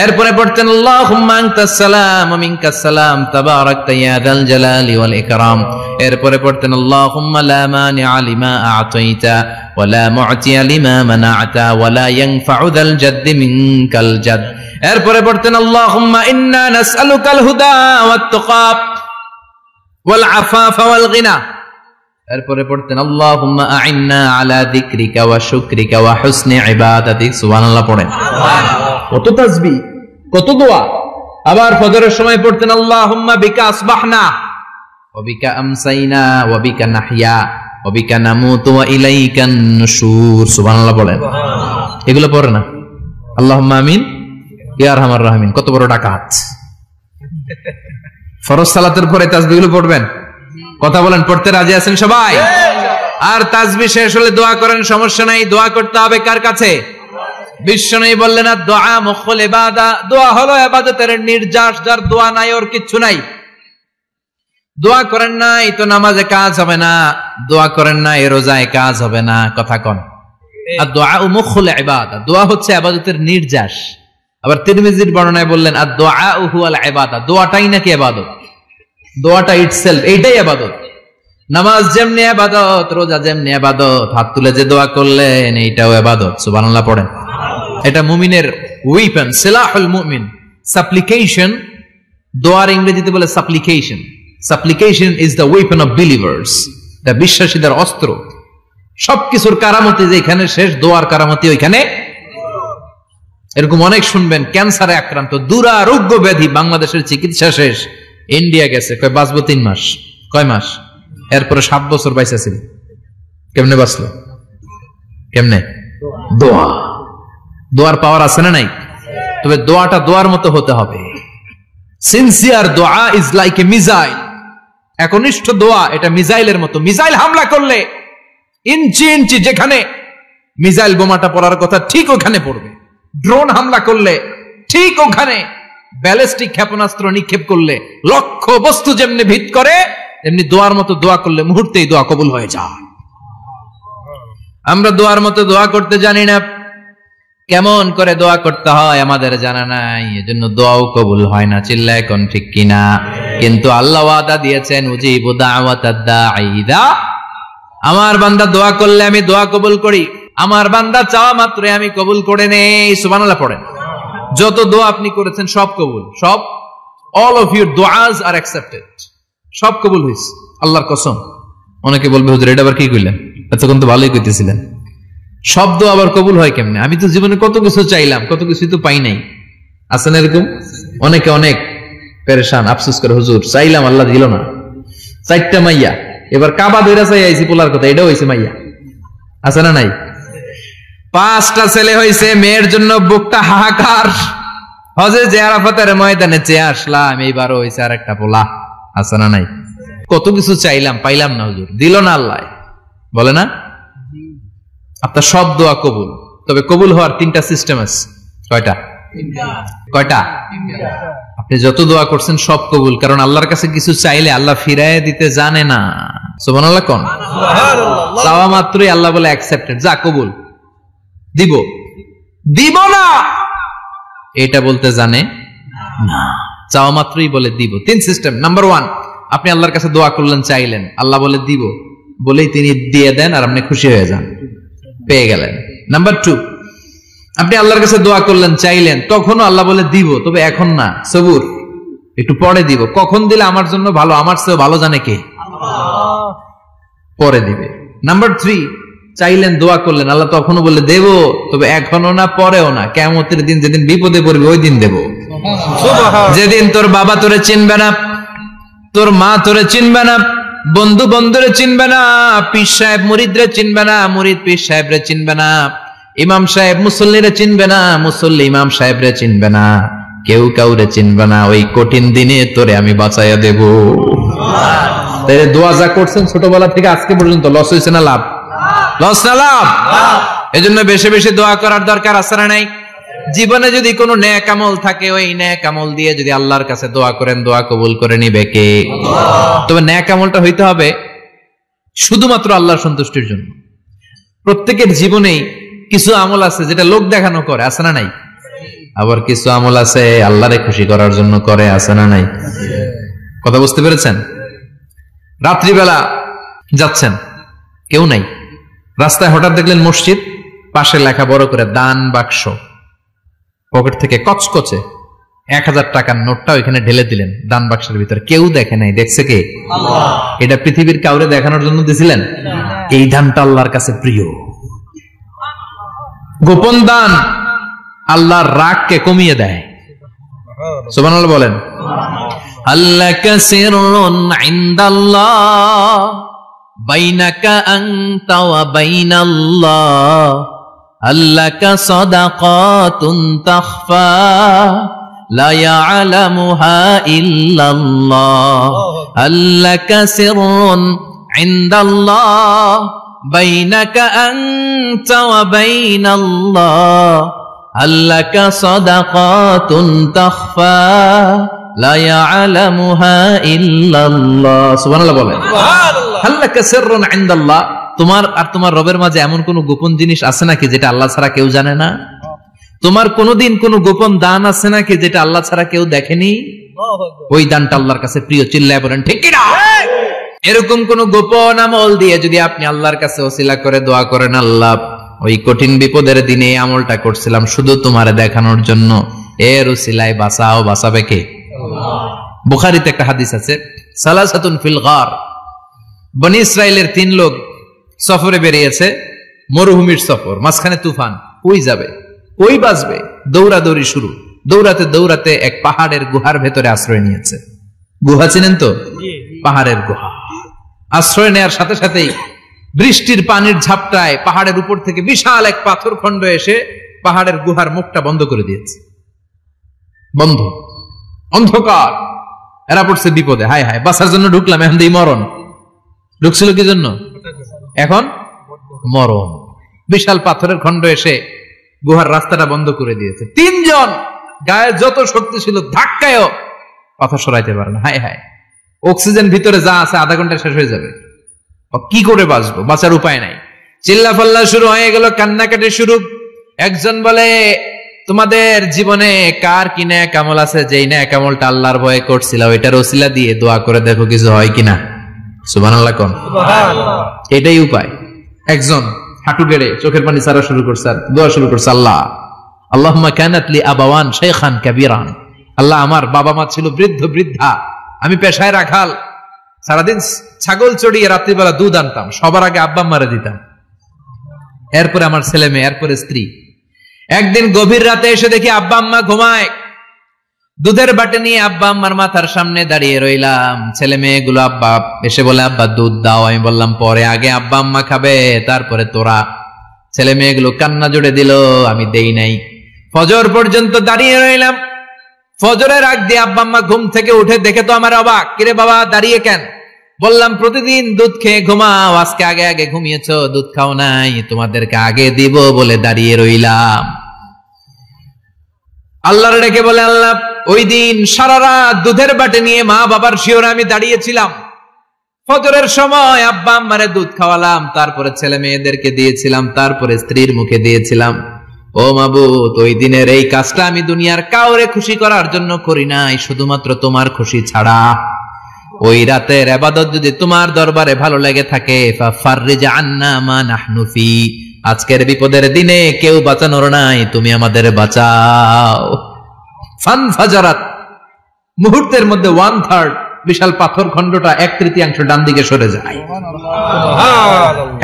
এরপরে পড়তেন আল্লাহুম্মা আনতাস সালাম ওয়া মিনকাস সালাম তাবারাকতা ইয়া যাল জালালি ওয়াল ইকরাম। এরপরে পড়তেন আল্লাহুম্মা লা মানিআ লিমা আ'তাইতা ওয়া লা মু'তিয়া লিমা মানা'তা ওয়া লা ইয়ানফা'ু যাল জাদ্দি মিনকাল জাদ। এরপরে পড়তেন আল্লাহুম্মা ইন্না নাসআলুকাল হুদা ওয়াত তুকা ওয়াল আফাফা ওয়াল গিনা। এরপরে পড়তেন আল্লাহুম্মা আ'ইন্না আলা যিকরিকা ওয়া শুকরিকা ওয়া হুসনি ইবাদাতিক। সুবহানাল্লাহ পড়েন। কত তাসবিহ, কত দোয়া। আবার ফজরের সময় পড়তেন আল্লাহুম্মা বিকা আসবাহনা ওয়া বিকা আমসাইনা ওয়া বিকা নাহইয়া ওয়া বিকা নামুতু ওয়া ইলাইকান নুশুর। সুবহানাল্লাহ পড়েন। এগুলো পড়ে না? আল্লাহুম্মা আমিন ইয়া আরহামার রাহিমিন। কত বড় ডাকাত! ফরজ সালাতের পরে তাসবিহগুলো পড়বেন। কথা বলেন, পড়তে রাজি আছেন সবাই? আর তাসবিহ শেষ হলে দোয়া করেন, সমস্যা নাই। দোয়া করতে হবে কার কাছে? বিশ্বনবী বললেন দোয়া মুখুল ইবাদা, দোয়া হলো ইবাদতের নির্যাস। যার দোয়া নাই ওর কিচ্ছু নাই। দোয়া করেন নাই তো নামাজে কাজ হবে না, দোয়া করেন নাই রোজায় কাজ হবে না। কথা কন। আর দোয়া মুখুল ইবাদা, দোয়া হচ্ছে ইবাদতের নির্যাস। আবার তিরমিজির বর্ণনায় বললেন আর দোয়া হুয়াল ইবাদা, দোয়াটাই নাকি ইবাদত। দোয়াটা ইটসেলফ এইটাই ইবাদত। নামাজ যেমনি ইবাদত, রোজা যেমনি ইবাদত, হাত তুলে যে দোয়া করলেন এইটাও ইবাদত। সুবহানাল্লাহ পড়েন। এটা মুমিনের ওয়েপন, সিলাহুল মুমিন। সাপ্লিকেশন, দোয়ার ইংরেজিতে বলে সাপ্লিকেশন। সাপ্লিকেশন is the weapon of believers, এটা বিশ্বাসীদের অস্ত্র। সবকিছুর কারামতি যেখানে শেষ, দোয়ার কারামতি ওইখানে। এরকম অনেক শুনবেন ক্যান্সারে আক্রান্ত, দুরারোগ্য ব্যাধি, বাংলাদেশের চিকিৎসা শেষ, ইন্ডিয়া গেছে, কয় বাঁচবো 3 মাস। কয় মাস? এরপরে 7 বছর বাইসা ছিল। কেমনে বাঁচলো? কেমনে? দোয়া। দোয়ার পাওয়ার আছে না নাই? তবে দোয়াটা দোয়ার মতো হতে হবে। সিনসিয়ার দোয়া ইজ লাইক এ মিসাইল। একনিষ্ঠ দোয়া এটা মিসাইলের মতো। মিসাইল হামলা করলে ইঞ্চি ইঞ্চি যেখানে মিসাইল বোমাটা পড়ার কথা ঠিক ওখানে পড়বে। ড্রোন হামলা করলে ঠিক ওখানে, ব্যালিস্টিক ক্ষেপণাস্ত্র নিক্ষেপ করলে লক্ষ্য বস্তু যেমনি ভিত করে, তেমনি দোয়ার মতো দোয়া করলে মুহূর্তেই দোয়া কবুল হয়ে যায়। আমরা দোয়ার মতো দোয়া করতে জানি না, কেমন করে দোয়া করতে হয় আমাদের জানা নাই, এজন্য দোয়াও কবুল হয় না। চিল্লায় এখন ঠিক কিনা? কিন্তু আল্লাহ ওয়াদা দিয়েছেন, উজিবু দাওয়াতাদ দাঈ ইযা, আমার বান্দা দোয়া করলে আমি দোয়া কবুল করি, আমার বান্দা চাওয়া মাত্রই আমি কবুল করে নেই। সুবহানাল্লাহ পড়েন। যত দোয়া আপনি করেছেন সব কবুল, সব, অল অফ ইউর দুআস আর অ্যাকসেপ্টেড, সব কবুল হয়েছে আল্লাহর কসম। অনেকে বলবে হুজুর এটা আবার কি কইলেন, এতক্ষণ তো ভালোই কইতেছিলেন, সব দোয়া আবার কবুল হয় কেমনে? আমি তো জীবনে কত কিছু চাইলাম, কত কিছু তো পাই নাই। আছে না এরকম? অনেকে অনেক পেরেশান, আফসোস করে হুজুর চাইলাম আল্লাহ দিল না। 4টা মাইয়া, এবার কাবা ধরে চাই আইছি পোলার কথা, এটাও হয়েছে মাইয়া। আছে না নাই? 5টা ছেলে হয়েছে, মেয়ের জন্য বুকটা হাহাকার। হজে যে আরাফাতের ময়দানে চেয়ে আসলাম, এইবারও হয়েছে আর একটা পোলা। আছে না নাই? কত কিছু চাইলাম, পাইলাম না হুজুর, দিল না আল্লাহ। বলে না আপনার সব দোয়া কবুল, তবে কবুল হওয়ার 3টা সিস্টেম আছে। কয়টা? কয়টা? আপনি যত দোয়া করছেন সব কবুল, কারণ আল্লাহর কাছে কিছু চাইলে আল্লাহ ফিরায় দিতে জানে না। সুবহানাল্লাহ কোন? চাওয়া মাত্রই আল্লাহ বলে অ্যাকসেপ্টেড, যা কবুল, দিব দিব না এটা বলতে জানে না, চাওয়া মাত্রই বলে দিব। 3 সিস্টেম। নাম্বার 1, আপনি আল্লাহর কাছে দোয়া করলেন, চাইলেন, আল্লাহ বলে দিব, বলেই তিনি দিয়ে দেন আর আপনি খুশি হয়ে যান, পেয়ে গেলেন। নাম্বার 2, আপনি আল্লাহর কাছে দোয়া করলেন, চাইলেন, তখনও আল্লাহ বলে দিব, তবে এখন না, সবুর, একটু পরে দিব। কখন দিলে আমার জন্য ভালো, আমার চেয়ে ভালো জানে কে? আল্লাহ, পরে দিবে। নাম্বার 3, চাইলেন, দোয়া করলেন, আল্লাহ তখনও বলে দেব, তবে এখনো না, পরেও না, কিয়ামতের দিন যেদিন বিপদে পড়বে ওই দিন দেব। যেদিন তোর বাবা তোরে চিনবে না, তোর মা তোরে চিনবে না, বন্ধু বন্ধুরে চিনবে না, পীর সাহেব মুরিদরে চিনবে না, মুরিদ পীর সাহেবরে চিনবে না, ইমাম সাহেব মুসল্লিরে চিনবে না, মুসল্লি ইমাম সাহেবরে চিনবে না, কেউ কাউরে চিনবে না। ওই কঠিন দিনে তোরে আমি বাঁচাইয়া দেব। তাই দোয়া যা করছেন ছোটবেলা থেকে আজকে পর্যন্ত, লস হয়েছে না লাভ? লস না লাভ? এজন্য বেশি বেশি দোয়া করার দরকার আছে না নাই? জীবনে যদি কোনো নেক আমল থাকে, ওই নেক আমল দিয়ে যদি আল্লাহর কাছে দোয়া করেন, দোয়া কবুল করে নিবে কে? আল্লাহ। তবে নেক আমলটা হইতে হবে শুধুমাত্র আল্লাহর সন্তুষ্টির জন্য। প্রত্যেকের জীবনেই কিছু আমল আছে যেটা লোক দেখানো করে, আছে না নাই? আবার কিছু আমল আছে আল্লাহরে খুশি করার জন্য করে, আছে না নাই? কথা বুঝতে পেরেছেন? রাত্রিবেলা যাচ্ছেন, কেউ নাই, রাস্তায় হঠাৎ দেখলেন মসজিদ, পাশে লেখা বড় করে দান বাক্স, পকেট থেকে কচকচে 1000 টাকার নোটটা ওইখানে ঢেলে দিলেন দান বাক্সের ভিতরে। কেউ দেখে নাই, দেখছে কে? আল্লাহ। এটা পৃথিবীর কাউরে দেখানোর জন্য দিছিলেন? এই দানটা আল্লাহর কাছে প্রিয়। গোপন দান আল্লাহর রাগকে কমিয়ে দেয়। সুবহানাল্লাহ বলেন। আল্লাকা সিররুন ইনদাল্লাহ বাইনাকা আনতা ওয়া বাইনাল্লাহ, আল্লাকা সাদাকাতুন তাখফা লা ইয়ালামুহা ইল্লাল্লাহ, আল্লাকা সিররুন ইনদাল্লাহ বাইনাকা আনতা ওয়া বাইনাল্লাহ, আল্লাকা সাদাকাতুন তাখফা লা ইয়ালামুহা ইল্লাল্লাহ। সুবহানাল্লাহ বলেন। সুবহানাল্লাহ। আল্লাকা সিররুন ইনদাল্লাহ, তোমার আর তোমার রবের মাঝে এমন কোন গোপন জিনিস আছে নাকি যেটা আল্লাহ ছাড়া কেউ জানে না? তোমার কোনদিন কোন গোপন দান আছে নাকি যেটা আল্লাহ ছাড়া কেউ দেখেনি? ওই দানটা আল্লাহর কাছে প্রিয়। চিল্লায় বলেন ঠিক কি না? এরকম কোন গোপন আমল দিয়ে যদি আপনি আল্লাহর কাছে ওসিলা করে দোয়া করেন, আল্লাহ ওই কঠিন বিপদের দিনে এই আমলটা করছিলাম শুধু তোমার দেখানোর জন্য, এর ওসিলায় বাঁচাও, বাঁচাবে কে? আল্লাহ। বুখারীতে একটা হাদিস আছে, সালাসাতুন ফিল গার, বনি ইসরাইলের 3 লোক সফরে বেরিয়েছে, মরুভূমির সফর, মাঝখানে তুফান, কই যাবে, কই বাঁচবে, দৌড়াদৌড়ি শুরু। দৌড়াতে দৌড়াতে এক পাহাড়ের গুহার ভেতরে আশ্রয় নিয়েছে। গুহা চিনেন তো? পাহাড়ের গুহা। আশ্রয় নেওয়ার সাথে সাথেই বৃষ্টির পানির ঝাপটায় পাহাড়ের উপর থেকে বিশাল এক পাথর খণ্ড এসে পাহাড়ের গুহার মুখটা বন্ধ করে দিয়েছে, বন্ধ, অন্ধকার। এরা পড়ছে বিপদে, হায় হায় বাঁচার জন্য ঢুকলাম, এখন দিই মরণ। ঢুকছিল কি জন্য? এখন মরণ। বিশাল পাথরের খণ্ড এসে গুহার রাস্তাটা বন্ধ করে দিয়েছে। তিনজন গায়ে যত শক্তি ছিল ধাক্কায়ও পাথর সরাইতে পারে না। হায় হায়, অক্সিজেন ভিতরে যা আছে আধা ঘন্টা শেষ হয়ে যাবে, কি করে বাঁচবো? বাঁচার উপায় নাই। চিল্লা ফাল্লা শুরু হয়ে গেল, কান্নাকাটি শুরু। একজন বলে, তোমাদের জীবনে কার কি ন্যাক আমল আছে, যেই ন্যাক আমলটা আল্লাহর ভয়ে করছিল ওইটার ওসিলা দিয়ে দোয়া করে দেখো কিছু হয় কিনা। সুবহানাল্লাহ কোন, এটাই উপায়। একজন হাঁটু গেড়ে চোখের পানি ছাড়া শুরু করছে, দোয়া শুরু করছে, আল্লাহ আল্লাহুম্মা কানাত লি আবাওয়ান শাইখান কাবীরান, আল্লাহ আমার বাবা মা ছিল বৃদ্ধ বৃদ্ধা, আমি পেশায় রাখাল, সারাদিন ছাগল চড়িয়ে রাত্রিবেলা দুধ আনতাম, সবার আগে আব্বা আম্মারে দিতাম, এরপরে আমার ছেলে মেয়ে, এরপরে স্ত্রী। একদিন গভীর রাতে এসে দেখি আব্বা আম্মা ঘুমায়, দুধের বাটি নিয়ে আব্বা আম্মার মাথার সামনে দাঁড়িয়ে রইলাম। ছেলে মেয়েগুলো আব্বা এসে বলে, আব্বা দুধ দাও। আমি বললাম পরে, আগে আব্বা আম্মা খাবে তারপরে তোরা। ছেলে মেয়েগুলো কান্না জুড়ে দিল, আমি দেই নাই। ফজর পর্যন্ত দাঁড়িয়ে রইলাম। ফজরের আগ দিয়ে আব্বা আম্মা ঘুম থেকে উঠে দেখে তো আমার অবাক, কিরে বাবা দাঁড়িয়ে কেন? বললাম প্রতিদিন দুধ খেয়ে ঘুমাও, আজকে আগে আগে ঘুমিয়েছো, দুধ খাও নাই, তোমাদেরকে আগে দিব বলে দাঁড়িয়ে রইলাম। আল্লাহর ডেকে বলে, আল্লাহ ওই দিন সারা রাত দুধের বাটি নিয়ে মা বাবার শিওরে আমি দাঁড়িয়েছিলাম, ফজরের সময় আব্বা আম্মারে দুধ খাওয়ালাম, তারপরে ছেলে মেয়েদেরকে দিয়েছিলাম, তারপরে স্ত্রীর মুখে দিয়েছিলাম। ও মাবুদ, ওই দিনের এই কাজটা আমি দুনিয়ার কাউরে খুশি করার জন্য করি নাই, শুধুমাত্র তোমার খুশি ছাড়া। ওই রাতের ইবাদত যদি তোমার দরবারে ভালো লেগে থাকে, ফাফাররিজ আন্না মা নাহনু ফি, আজকের বিপদের দিনে কেউ বাঁচানোর নাই, তুমি আমাদের বাঁচাও। ফানফাজারাত, মুহূর্তের মধ্যে 1/3 বিশাল পাথর খণ্ডটা 1/3 ডান দিকে সরে যায়,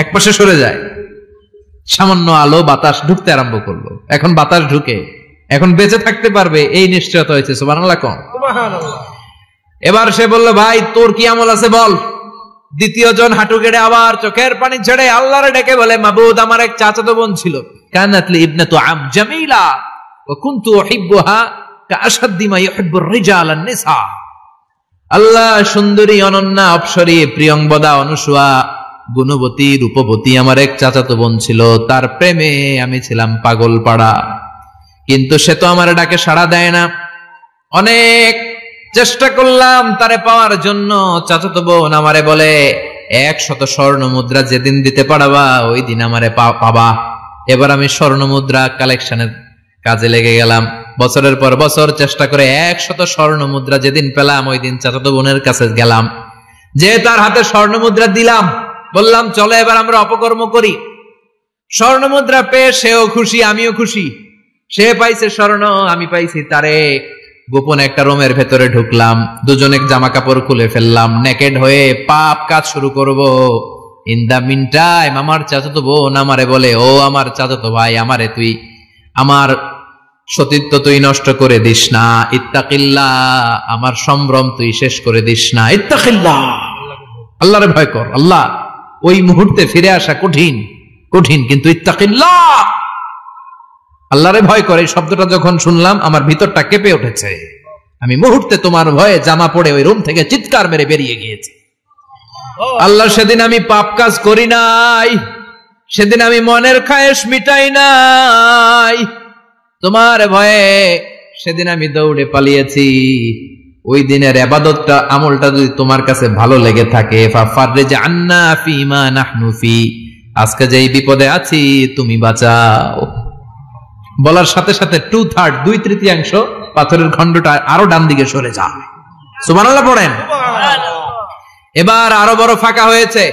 এক পাশে সরে যায়। সামান্য আলো বাতাস ঢুকতে আরম্ভ করলো। এখন বাতাস ঢুকে এখন বেঁচে থাকতে পারবে এই নিশ্চয়তা হয়েছে। সুবহানাল্লাহ কোন। এবার সে বলল, ভাই তোর কি আমল আছে বল। দ্বিতীয় জন হাঁটু গেড়ে আবার চোখের পানি ছেড়ে আল্লাহরে ডেকে বলে, মাবুদ আমার এক চাচাতো বোন ছিল, কানাত লি ইবনাতু আম জামিলা ওয়া কুনতু উহিব্বুহা কাআশাদ্দি মা ইউহিব্বুর রিজাল আন-নিসা। আল্লাহ সুন্দরী, অনন্যা, অপসরী, প্রিয়ংবদা, অনুসুয়া, গুণবতী, রূপবতী আমার এক চাচাতো বোন ছিল, তার প্রেমে আমি ছিলাম পাগল পাড়া, কিন্তু সে তো আমার ডাকে সাড়া দেয় না। অনেক চেষ্টা করলাম তারে পাওয়ার জন্য। চাচাতো বোন আমারে বলে, 100 স্বর্ণ মুদ্রা যেদিন দিতে পারবা ওই দিন আমারে পাবা। এবার আমি স্বর্ণ মুদ্রা কালেকশনের কাজে লেগে গেলাম। বছরের পর বছর চেষ্টা করে 100 স্বর্ণ মুদ্রা যেদিন পেলাম ওই দিন চাচাতো বোনের কাছে গেলাম, যে তার হাতে স্বর্ণ মুদ্রা দিলাম, বললাম চলো এবার আমরা অপকর্ম করি। স্বর্ণ মুদ্রা পেয়ে সেও খুশি, আমিও খুশি। সে পাইছে স্বর্ণ, আমি পাইছি তারে। গোপনে একটা রুমের ভেতরে ঢুকলাম, দুজনে জামা কাপড় খুলে ফেললাম, নেকেড হয়ে পাপ কাজ শুরু করব। ইন দা মিন টাইম আমার চাচাতো বোন আমারে বলে, ও আমার চাচাতো ভাই, আমারে তুই আমার সতীত্ব তুই নষ্ট করে দিস না, ইত্তাকিল্লাহ, আমার সম্ভ্রম তুই শেষ করে দিস না, ইত্তাকিল্লাহ, আল্লাহরে ভয় কর। আল্লাহ ওই মুহূর্তে ফিরে আসা কঠিন কঠিন, কিন্তু ইত্তাকিল্লাহ, আল্লাহরে ভয় করে এই শব্দটা যখন শুনলাম আমার ভিতরটা কেঁপে উঠেছে। আমি মুহূর্তে তোমার ভয়ে জামা পড়ে ওই রুম থেকে চিৎকার মেরে বেরিয়ে গিয়েছি। আল্লাহ সেদিন আমি পাপ কাজ করি নাই, সেদিন আমি মনের খায়েশ মিটাই নাই, তোমার ভয়ে সেদিন আমি দৌড়ে পালিয়েছি। ওই দিনের ইবাদতটা আমলটা যদি তোমার কাছে ভালো লেগে থাকে, ফাফাররিজ আন্না ফিমা নাহনু ফি, আজকে যেই বিপদে আছি তুমি বাঁচাও। বলার সাথে সাথে 2/3 2/3 পাথরের খণ্ডটা আরো ডান দিকে সরে যায়। সুবহানাল্লাহ পড়েন। এবার আরো বড় ফাঁকা হয়েছে।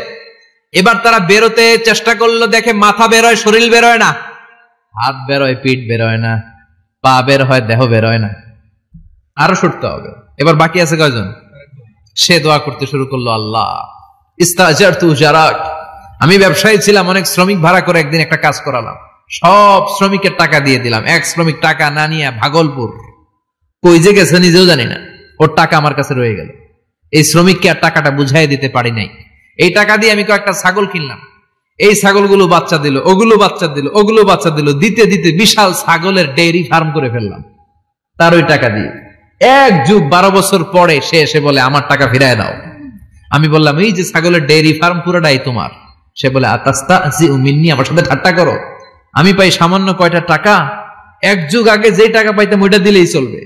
এবার তারা বেরোতে চেষ্টা করলো, দেখে মাথা বেরোয়, শরীর বেরোয় না, হাত বেরোয়, পিঠ বেরোয় না, পা বের হয়, দেহ বেরোয় না, আরো সরতে হবে। এবার বাকি আছে কয়জন? সে দোয়া করতে শুরু করলো, আল্লাহ ইস্তাজারতু জারাক, আমি ব্যবসায়ী ছিলাম, অনেক শ্রমিক ভাড়া করে একদিন একটা কাজ করালাম, সব শ্রমিকের টাকা দিয়ে দিলাম। এক শ্রমিক টাকা না নিয়ে ভাগলপুর কই যে গেছে নিজেও জানি না, ওর টাকা আমার কাছে রয়ে গেল। এই শ্রমিককে আর টাকাটা বুঝাই দিতে পারি নাই। এই টাকা দিয়ে আমি কয়েকটা ছাগল কিনলাম, এই ছাগলগুলো বাচ্চা দিল, ওগুলো বাচ্চা দিল, ওগুলো বাচ্চা দিল, দিতে দিতে বিশাল ছাগলের ডেইরি ফার্ম করে ফেললাম তার ওই টাকা দিয়ে। এক যুগ 12 বছর পরে সে এসে বলে আমার টাকা ফিরায় দাও। আমি বললাম এই যে ছাগলের ডেইরি ফার্ম পুরোটাই তোমার। সে বলে আতাস্তাহজিউ মিন্নী, আমার সাথে ঠাট্টা করো? আমি পাই সামান্য কয়টা টাকা, এক যুগ আগে যে টাকা পাইতাম ওইটা দিলেই চলবে।